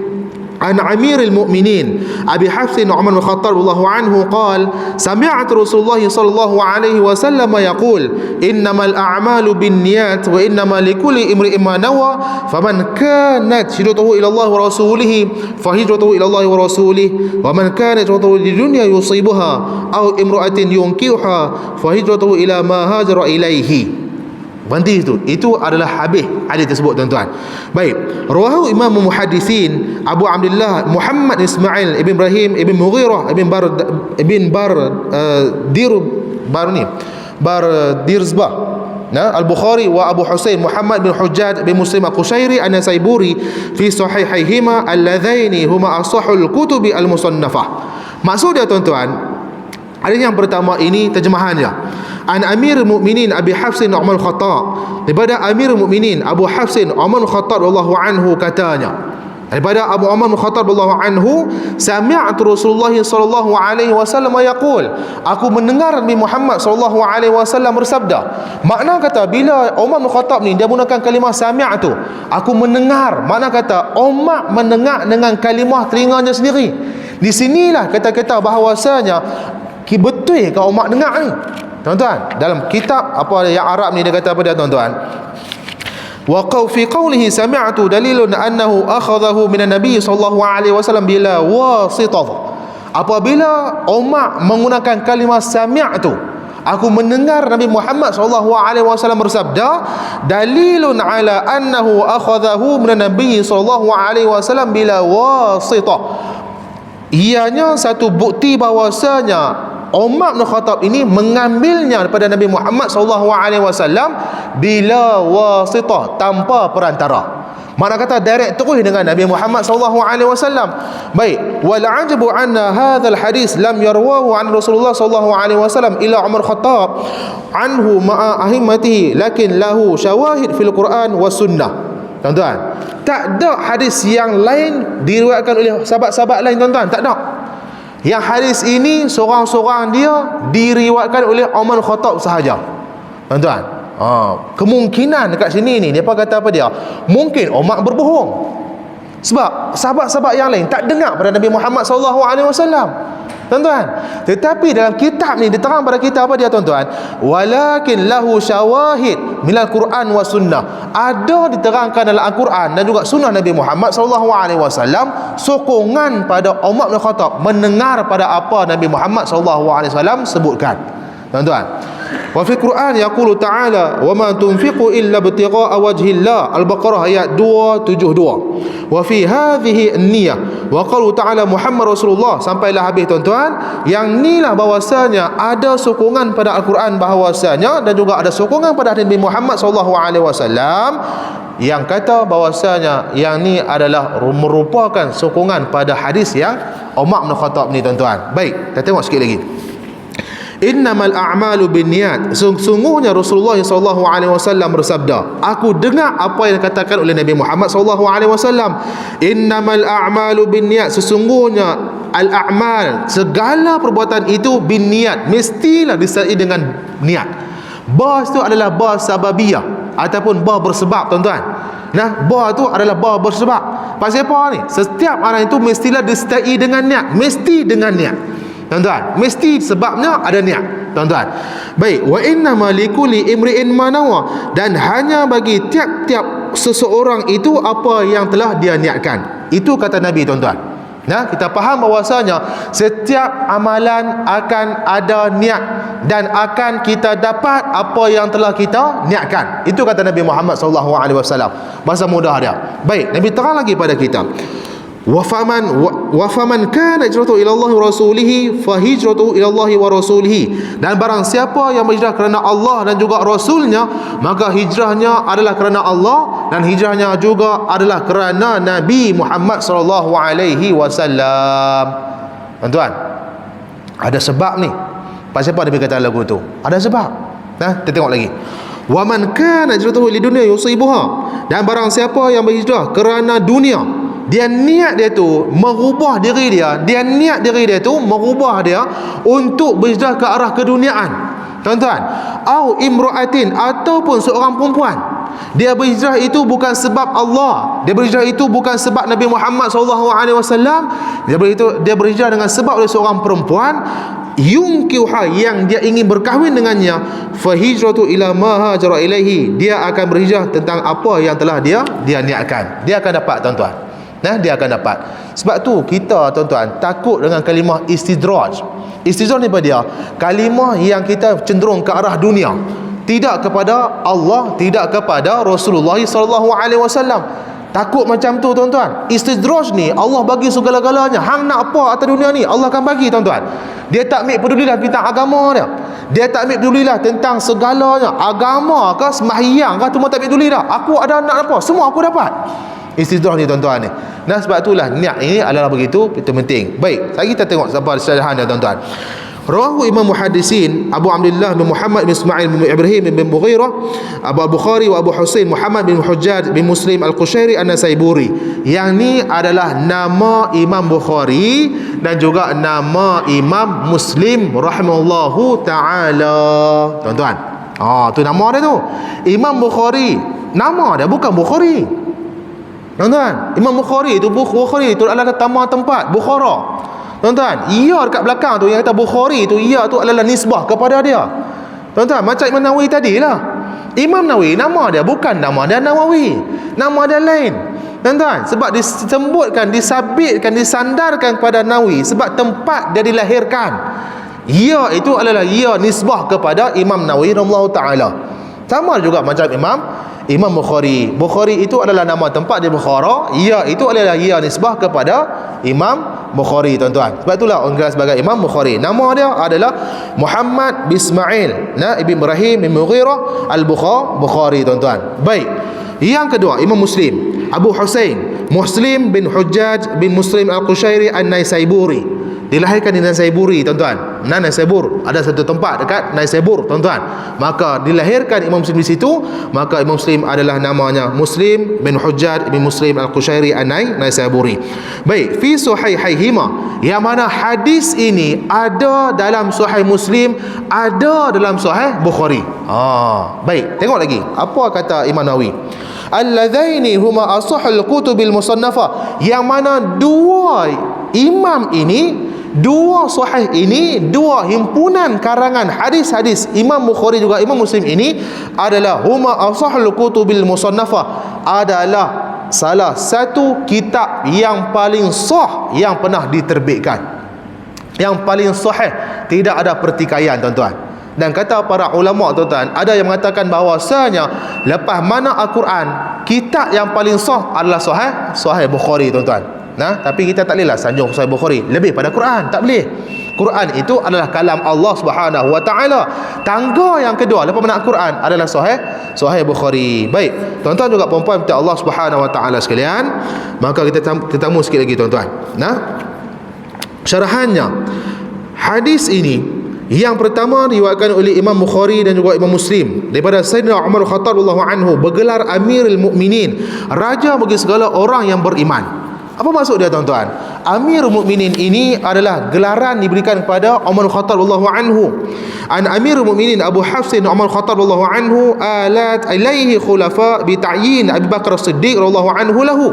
S1: An Amiril Mu'minin Abi Hafs Umar bin Khattab radhiyallahu anhu qala sami'tu Rasulullah sallallahu alaihi wasallam yaqul innamal a'malu binniyat wa innamal likulli imri'in ma nawa faman kanat hijratuhu ila Allah wa rasulih fa hijratuhu ila Allah wa rasulih wa man kanat hijratuhu lidunya yusibuha aw imra'atin yunkihuha fa hijratuhu ila ma hajara ilaihi. Berhenti itu. Itu adalah habis hadis tersebut, tuan-tuan. Baik. Rawahu Imam Muhaddisin Abu Abdullah Muhammad Ismail ibn Ibrahim ibn Mughirah Bardirzbah Al-Bukhari wa Abu Husain Muhammad bin Hujjaj bin Muslim Al-Qushairi An-Nasaiburi fi sahihaihima alladzaini huma asahhul kutubi al-musannafah. Maksud dia, tuan-tuan, hadis yang pertama ini terjemahannya. An Amirul Mukminin Abi Hafsin Umar Khattab, daripada Amirul Mukminin Abu Hafsin Umar Khattab radhiyallahu anhu katanya, daripada Abu Umar Khattab radhiyallahu anhu, sami'tu Rasulullah sallallahu alaihi wasallam yaqul, aku mendengar Nabi Muhammad sallallahu alaihi wasallam bersabda. Makna kata bila Umar Khattab ni dia gunakan kalimah sami'tu, aku mendengar, makna kata Umar mendengar dengan kalimah telinganya sendiri. Di sinilah kata-kata bahawasanya betul ke Umar dengar ni, tuan-tuan. Dalam kitab apa yang Arab ni dia kata apa dia, tuan-tuan? Wa fi qawlihi sami'tu dalilun annahu akhadhahu minan nabiy sallallahu alaihi wasallam bila wasitah. Apabila Umar menggunakan kalimah sami'tu, aku mendengar Nabi Muhammad sallallahu alaihi wasallam bersabda, dalilun ala annahu akhadhahu minan nabiy sallallahu alaihi wasallam bila wasitah. Ianya satu bukti bahawasanya Umar bin Khattab ini mengambilnya daripada Nabi Muhammad sallallahu alaihi wasallam bila wasitah, tanpa perantara. Makna kata direct terus dengan Nabi Muhammad sallallahu alaihi wasallam. Baik, wal ajabu anna hadzal hadis lam yarwahu an Rasulullah sallallahu alaihi wasallam illa Umar Khattab anhu ma'a ahimmatihi, lakin lahu syawahid fil Quran was sunnah. Tuan-tuan, tak ada hadis yang lain diriwayatkan oleh sahabat-sahabat lain, tuan-tuan, tak ada. Yang hadis ini seorang-seorang dia diriwayatkan oleh Umar Khattab sahaja, tuan-tuan. Kemungkinan dekat sini ni depa kata apa dia? Mungkin Umar berbohong. Sebab sahabat-sahabat yang lain tak dengar pada Nabi Muhammad sallallahu alaihi wasallam, tuan-tuan. Tetapi dalam kitab ni diterang pada kita apa dia, tuan-tuan? Walakin lahu syawahid minal Quran wa sunnah. Ada diterangkan dalam Al-Quran dan juga sunnah Nabi Muhammad sallallahu alaihi wasallam sokongan pada Umar bin Khattab mendengar pada apa Nabi Muhammad sallallahu alaihi wasallam sebutkan, tuan-tuan. Wa fi Quran yaqulu ta'ala wa ma tunfiqu illa ibtigha'a wajhillah, Al-Baqarah ayat 272. Wa fi hadhihi an-niyyah wa qalu ta'ala Muhammad Rasulullah, sampailah habis, tuan-tuan. Yang inilah bahawasanya ada sokongan pada Al-Quran bahawasanya dan juga ada sokongan pada Nabi Muhammad sallallahu alaihi wasallam yang kata bahawasanya yang ni adalah merupakan sokongan pada hadis yang Umar bin Khattab ni, tuan-tuan. Baik, kita tengok sikit lagi. Innamal a'malu binniyat, sungguhnya Rasulullah sallallahu alaihi wasallam bersabda, aku dengar apa yang dikatakan oleh Nabi Muhammad sallallahu alaihi wasallam. Innamal a'malu binniyat, sesungguhnya al-a'mal, segala perbuatan itu binniyat, mestilah disertai dengan niat. Ba itu adalah ba sababiyah ataupun ba bersebab, tuan-tuan. Nah, ba itu adalah ba bersebab. Pasal apa ni? Setiap orang itu mestilah disertai dengan niat, mesti dengan niat, tuan-tuan. Mesti sebabnya ada niat, tuan-tuan. Baik, wa inna malikuli imri'in manawa, dan hanya bagi tiap-tiap seseorang itu apa yang telah dia niatkan. Itu kata Nabi, tuan-tuan. Nah, kita faham bahawasanya setiap amalan akan ada niat dan akan kita dapat apa yang telah kita niatkan. Itu kata Nabi Muhammad sallallahu alaihi wasallam. Bahasa mudah dia. Baik, Nabi terang lagi pada kita. Wa faman kana hijratuhu ila Allah wa rasulihi fa hijratuhu ila Allah wa rasulihi, dan barang siapa yang berhijrah kerana Allah dan juga Rasulnya, maka hijrahnya adalah kerana Allah dan hijrahnya juga adalah kerana Nabi Muhammad sallallahu alaihi wasallam. Tuan-tuan, ada sebab ni. Pasal apa Nabi kata lagu tu? Ada sebab. Nah, kita tengok lagi. Wa man kana hijratuhu lidunya yusibuha, dan barang siapa yang berhijrah kerana dunia, dia niat dia tu merubah diri dia, dia niat diri dia tu merubah dia untuk berhijrah ke arah keduniaan, tuan-tuan. Au imra'atin, ataupun seorang perempuan, dia berhijrah itu bukan sebab Allah, dia berhijrah itu bukan sebab Nabi Muhammad sallallahu alaihi wasallam, dia berhijrah dengan sebab oleh seorang perempuan yunkiha, yang dia ingin berkahwin dengannya, fa hijratu ila ma hajara ilaihi, dia akan berhijrah tentang apa yang telah dia niatkan. Dia akan dapat, tuan-tuan. Nah, dia akan dapat. Sebab tu kita, tuan-tuan, takut dengan kalimah istidraj. Istidraj ni apa dia? Kalimah yang kita cenderung ke arah dunia. tidak kepada Allah, tidak kepada Rasulullah sallallahu alaihi wasallam. Takut macam tu tuan-tuan. Istidraj ni Allah bagi segala-galanya. Hang nak apa atas dunia ni Allah akan bagi tuan-tuan. Dia tak ambil pedulilah tentang agama dia. Dia tak ambil pedulilah tentang segalanya. Agama ke, sembahyang ke, semua tak ambil pedulilah. Aku ada anak apa, semua aku dapat. Istidraj ni tuan-tuan ni. Nah, sebab itulah niat ini adalah begitu penting. Baik, sekarang kita tengok sampai syarahan dia tuan-tuan. Rawahu Imam Muhaddisin Abu Abdullah bin Muhammad bin Ismail bin Ibrahim bin Mughirah, Abu Bukhari wa Abu Husain Muhammad bin Hujjaj bin Muslim Al-Qushairi An-Nasaiburi. Yang ni adalah nama Imam Bukhari dan juga nama Imam Muslim rahimahullahu taala. Tuan-tuan, tu nama dia tu. Imam Bukhari, nama dia bukan Bukhari. Tuan-tuan, Imam Bukhari itu adalah nama tempat Bukhara. Tuan-tuan, ia dekat belakang tu yang kata Bukhari tu, ia tu adalah nisbah kepada dia. Tuan-tuan, macam Imam Nawawi tadilah. Imam Nawawi nama dia bukan nama dia Nawawi, nama dia lain. Tuan-tuan, sebab disebutkan, disabitkan, disandarkan kepada Nawawi sebab tempat dia dilahirkan. Ia itu adalah ia nisbah kepada Imam Nawawi radhiyallahu taala. Sama juga macam Imam Bukhari. Bukhari itu adalah nama tempat di Bukhara, ia itu adalah ia nisbah kepada Imam Bukhari tuan-tuan. Sebab itulah orang kenal sebagai Imam Bukhari. Nama dia adalah Muhammad bin Ismail ibn Ibrahim bin Mughirah Al-Bukhari tuan-tuan. Baik. Yang kedua, Imam Muslim Abu Husain Muslim bin Hujjaj bin Muslim Al-Qushairi An-Nasaiburi. Dilahirkan di Nasaiburi tuan-tuan. Nasaibur, ada satu tempat dekat Nasaibur tuan-tuan. Maka dilahirkan Imam Muslim di situ, maka Imam Muslim adalah namanya Muslim bin Hujjaj bin Muslim Al-Qushairi An-Nasaiburi. Baik, fi sahihaihima, yang mana hadis ini ada dalam Sahih Muslim, ada dalam Sahih Bukhari. Baik, tengok lagi apa kata Imam Nawawi. Alladzaini huma asahhul kutubil musannafah, yang mana dua imam ini, dua sahih ini, dua himpunan karangan hadis-hadis Imam Bukhari juga Imam Muslim ini adalah huma asahhul kutubil musannafah, adalah salah satu kitab yang paling sah yang pernah diterbitkan, yang paling sahih, tidak ada pertikaian tuan-tuan. Dan kata para ulama tuan-tuan, ada yang mengatakan bahawasanya lepas mana Al-Quran, kitab yang paling sah adalah Sahih Bukhari tuan-tuan. Nah, tapi kita tak bolehlah sanjung Sahih Bukhari lebih pada Quran, tak boleh. Quran itu adalah kalam Allah Subhanahu wa taala. Tangga yang kedua lepas mana Al-Quran adalah Sahih Bukhari. Baik, tuan-tuan juga puan-puan minta Allah Subhanahu wa taala sekalian, maka kita tetamu sikit lagi tuan-tuan. Nah, syarahannya hadis ini yang pertama diriwayatkan oleh Imam Bukhari dan juga Imam Muslim daripada Sayyidina Umar Khattab radhiyallahu anhu, bergelar Amirul Mukminin, raja bagi segala orang yang beriman. Apa maksud dia tuan-tuan? Amirul Mukminin ini adalah gelaran diberikan kepada Umar Khattab radhiyallahu anhu. An Amirul Mukminin Abu Hafsin Umar Khattab radhiyallahu anhu alat ilaihi khulafa bi ta'yin Abu Bakar As-Siddiq radhiyallahu anhu lahu.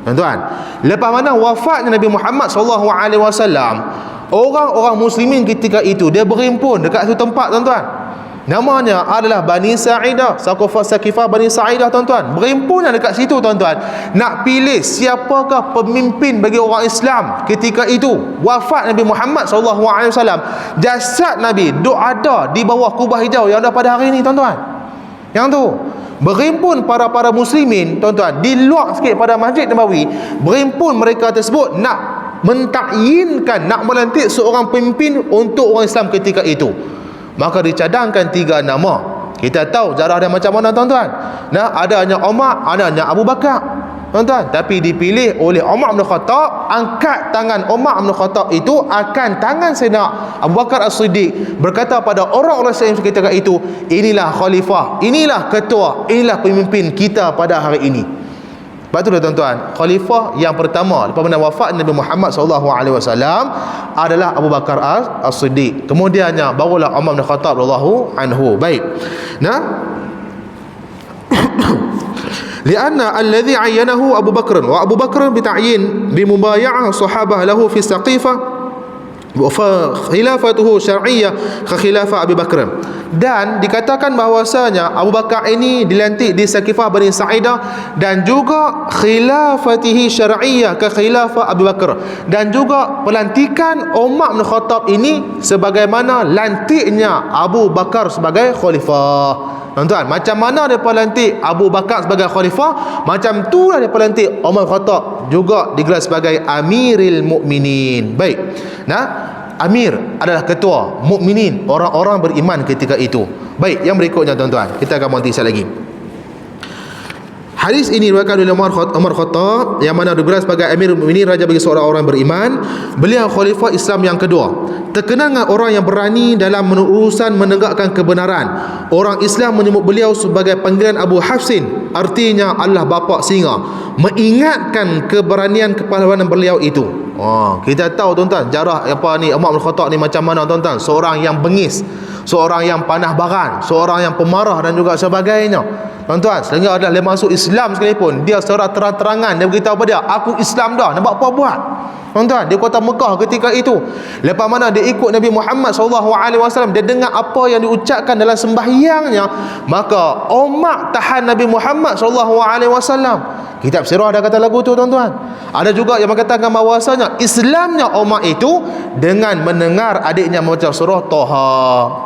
S1: Tuan-tuan, lepas mana wafatnya Nabi Muhammad sallallahu alaihi wasallam, orang-orang muslimin ketika itu dia berhimpun dekat satu tempat tuan-tuan. Namanya adalah Bani Sa'idah, Saqifah Bani Sa'idah tuan-tuan. Berhimpun dekat situ tuan-tuan, nak pilih siapakah pemimpin bagi orang Islam ketika itu. Wafat Nabi Muhammad sallallahu alaihi wasallam, jasad Nabi duk ada di bawah kubah hijau yang ada pada hari ini tuan-tuan. Yang tu berhimpun para muslimin tuan-tuan di luar sikit pada Masjid Nabawi. Berhimpun mereka tersebut nak mentakyinkan, nak melantik seorang pemimpin untuk orang Islam ketika itu. Maka dicadangkan 3 nama. Kita tahu jarah dia macam mana tuan-tuan. Nah, adanya Umar, adanya Abu Bakar tuan-tuan. Tapi dipilih oleh Umar bin Khattab, angkat tangan Umar bin Khattab itu akan tangan Sayyidina Abu Bakar As-Siddiq, berkata pada orang-orang Islam ketika itu, inilah khalifah, inilah ketua, inilah pemimpin kita pada hari ini. Sebab itu tuan-tuan, khalifah yang pertama lepas mana wafat Nabi Muhammad SAW adalah Abu Bakar As-Siddiq. Kemudiannya barulah Umar bin Khattab radhiyallahu anhu. Baik. Nah, lianna alladhi ayyanahu Abu Bakr wa Abu Bakr bita'yin bimubaya'ah sahabah lahu fi Saqifah wa khilafatuhu syar'iyyah ka khilafah Abu Bakr. Dan dikatakan bahawasanya Abu Bakar ini dilantik di Saqifah Bani Sa'idah, dan juga khilafatihi syar'iyyah ke khilafah Abu Bakar, dan juga pelantikan Umar bin Khattab ini sebagaimana lantiknya Abu Bakar sebagai khalifah. Tuan-tuan, macam mana dia lantik Abu Bakar sebagai khalifah, macam tu lah dia lantik Umar bin Khattab juga digelar sebagai Amiril Mukminin. Baik. Nah, Amir adalah ketua mukminin, orang-orang beriman ketika itu. Baik, yang berikutnya tuan-tuan, kita akan berhenti sekali lagi. Hadis ini diriwayatkan oleh Umar Khattab, yang mana digelar sebagai Amirul Mukminin, raja bagi seorang orang beriman. Beliau khalifah Islam yang kedua. Terkenal dengan orang yang berani dalam urusan menegakkan kebenaran. Orang Islam menyebut beliau sebagai panggilan Abu Hafsin, artinya adalah bapa singa, mengingatkan keberanian kepahlawanan beliau itu. Kita tahu tuan-tuan, jarah Umar bin Khattab ni macam mana tuan-tuan, seorang yang bengis, seorang yang panah baran, seorang yang pemarah dan juga sebagainya. Tuan-tuan, sehingga adalah dia masuk Islam sekalipun, dia secara terang-terangan dia beritahu pada dia, aku Islam dah, nak buat apa buat. Tuan-tuan, di kota Mekah ketika itu, lepas mana dia ikut Nabi Muhammad SAW, dia dengar apa yang diucapkan dalam sembahyangnya, maka Umar tahan Nabi Muhammad SAW. Kitab sirah ada kata lagu tu tuan-tuan. Ada juga yang mengatakan bahawasanya Islamnya Umar itu dengan mendengar adiknya membaca surah Taha.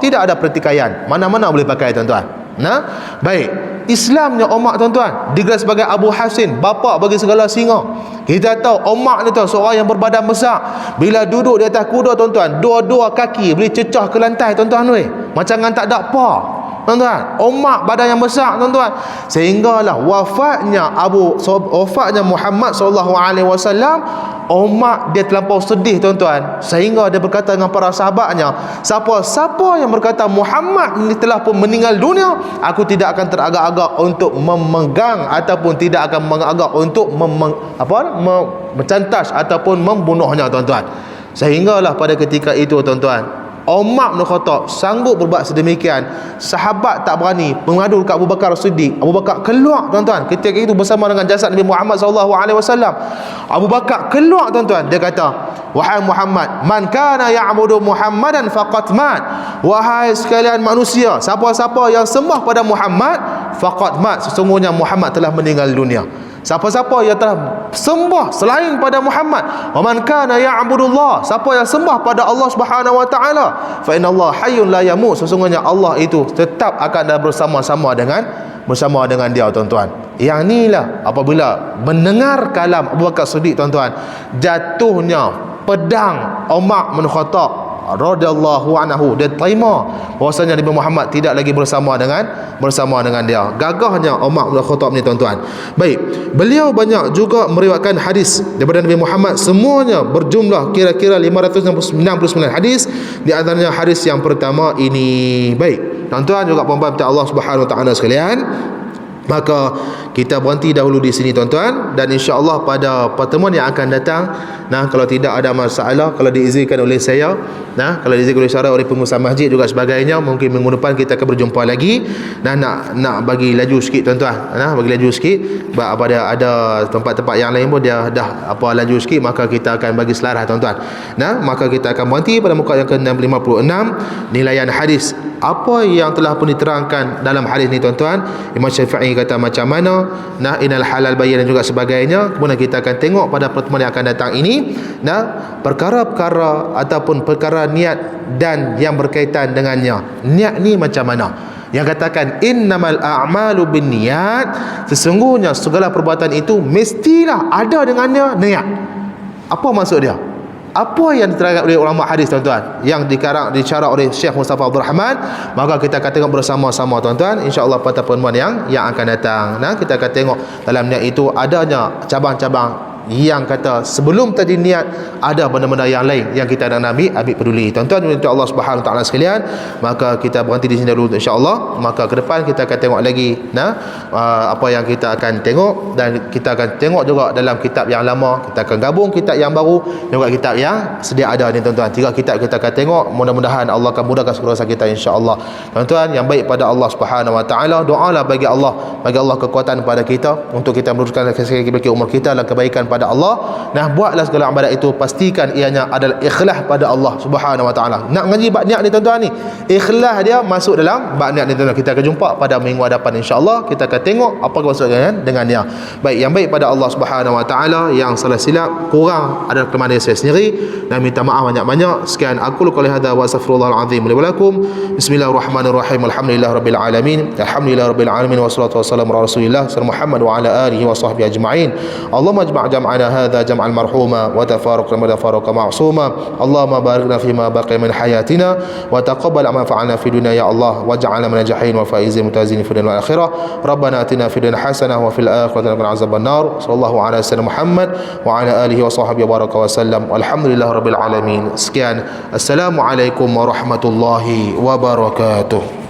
S1: Tidak ada pertikaian, mana-mana boleh pakai tuan-tuan. Nah, baik. Islamnya Umar tuan-tuan digelar sebagai Abu Hafsin, bapa bagi segala singa. Kita tahu Umar ni tuan, seorang yang berbadan besar. Bila duduk di atas kuda tuan-tuan, dua-dua kaki boleh cecah ke lantai tuan-tuan weh. Macam kan tak ada apa. Tuan-tuan, Umar badan yang besar tuan-tuan. Sehinggalah wafatnya Muhammad SAW, Umar dia terlampau sedih tuan-tuan, sehingga dia berkata dengan para sahabatnya, siapa yang berkata Muhammad ini telah pun meninggal dunia, aku tidak akan teragak-agak untuk memegang ataupun tidak akan mengagak untuk mencantas ataupun membunuhnya tuan-tuan. Sehinggalah pada ketika itu tuan-tuan, Umar bin Khattab sanggup berbuat sedemikian. Sahabat tak berani mengadu dekat Abu Bakar Siddiq. Abu Bakar keluar tuan-tuan ketika itu bersama dengan jasad Nabi Muhammad SAW. Abu Bakar keluar tuan-tuan, dia kata, wahai Muhammad, man kana ya'budu Muhammadan faqad mat. Wahai sekalian manusia, siapa-siapa yang sembah pada Muhammad, faqad mat, sesungguhnya Muhammad telah meninggal dunia. Siapa-siapa yang telah sembah selain pada Muhammad, wa man kana ya'budullah, siapa yang sembah pada Allah Subhanahu wa taala, fa innallaha hayyun la yamut, sesungguhnya Allah itu tetap akan bersama-sama dengan dia tuan-tuan. Yang inilah apabila mendengar kalam Abu Bakar Siddiq tuan-tuan, jatuhnya pedang Umar bin Khattab radhiyallahu anhu, dia terima bahwasanya Nabi Muhammad tidak lagi bersama dengan dia. Gagahnya Umar bin Khattab ni tuan-tuan. Baik, beliau banyak juga meriwayatkan hadis daripada Nabi Muhammad, semuanya berjumlah kira-kira 569 hadis, di antaranya hadis yang pertama ini. Baik, tuan-tuan juga puan-puan Allah Subhanahu wa taala sekalian, maka kita berhenti dahulu di sini tuan-tuan, dan insya-Allah pada pertemuan yang akan datang, kalau tidak ada masalah, kalau diizinkan oleh saya, kalau diizinkan oleh syarah oleh pengusaha masjid juga sebagainya, mungkin minggu depan kita akan berjumpa lagi. Nak bagi laju sikit tuan-tuan, bagi laju sikit, ada tempat-tempat yang lain pun dia dah laju sikit, maka kita akan bagi selaras tuan-tuan. Maka kita akan berhenti pada muka yang ke-656, nilaian hadis. Apa yang telah pun diterangkan dalam hadis ni tuan-tuan, Imam Syafi'i kata macam mana, inal halal bayyin dan juga sebagainya. Kemudian kita akan tengok pada pertemuan yang akan datang ini, perkara-perkara ataupun perkara niat dan yang berkaitan dengannya. Niat ni macam mana? Yang katakan innamal a'malu binniyat, sesungguhnya segala perbuatan itu mestilah ada dengannya niat. Apa maksud dia? Apa yang diterangkan oleh ulama hadis tuan-tuan, yang dicara oleh Syekh Mustafa Abdul Rahman, maka kita akan tengok bersama-sama tuan-tuan, insya-Allah pada pertemuan yang akan datang. Kita akan tengok dalam niat itu adanya cabang-cabang yang kata sebelum tadi niat ada benda-benda yang lain yang kita nak ambil peduli. Tuan-tuan minta Allah Subhanahu wa taala sekalian, maka kita berhenti di sini dulu insya-Allah. Maka ke depan kita akan tengok lagi apa yang kita akan tengok, dan kita akan tengok juga dalam kitab yang lama, kita akan gabung kitab yang baru juga kitab yang sedia ada ni tuan-tuan. 3 kitab kita akan tengok, mudah-mudahan Allah akan mudahkan segala urusan kita insya-Allah. Tuan-tuan yang baik pada Allah Subhanahu wa taala, doalah bagi Allah kekuatan pada kita untuk kita meneruskan umur kita dalam kebaikan kepada Allah. Nah, buatlah segala ibadat itu, pastikan ianya adalah ikhlas pada Allah Subhanahu wa taala. Nak ngaji bab niat ni tuan-tuan ni, ikhlas dia masuk dalam bab niat ni tuan-tuan. Kita akan jumpa pada minggu hadapan insya-Allah, kita akan tengok apa maksudnya dengan niat. Baik, yang baik pada Allah Subhanahu wa taala, yang salah silap kurang adalah kelemahan saya sendiri, dan minta maaf banyak-banyak. Sekian aku qouli hadza wa astaghfirullahal azim li wa lakum. Bismillahirrahmanirrahim. Alhamdulillahirabbil alamin. Alhamdulillahirabbil alamin wassalatu wassalamu ala Rasulillah Muhammad wa ala alihi wa sahbihi ajma'in. Allahumma ijma' jam'ana hadza jam'an marhuma wa tafarraqna ma'suma. Allahumma barik fima baqiya min hayatina wa taqabbal ma fa'alna fi dunya ya Allah, waj'alna min najahin wa faizin mutazin fi dunya wal akhirah. Rabbana atina fid dunya hasanah wa fil akhirati hasanah wa qina adzaban nar. Sallallahu ala sayyidina Muhammad wa ala alihi wa sahbihi baraka wa sallam. Alhamdulillahirabbil alamin. Sekian. Assalamualaikum warahmatullahi wabarakatuh.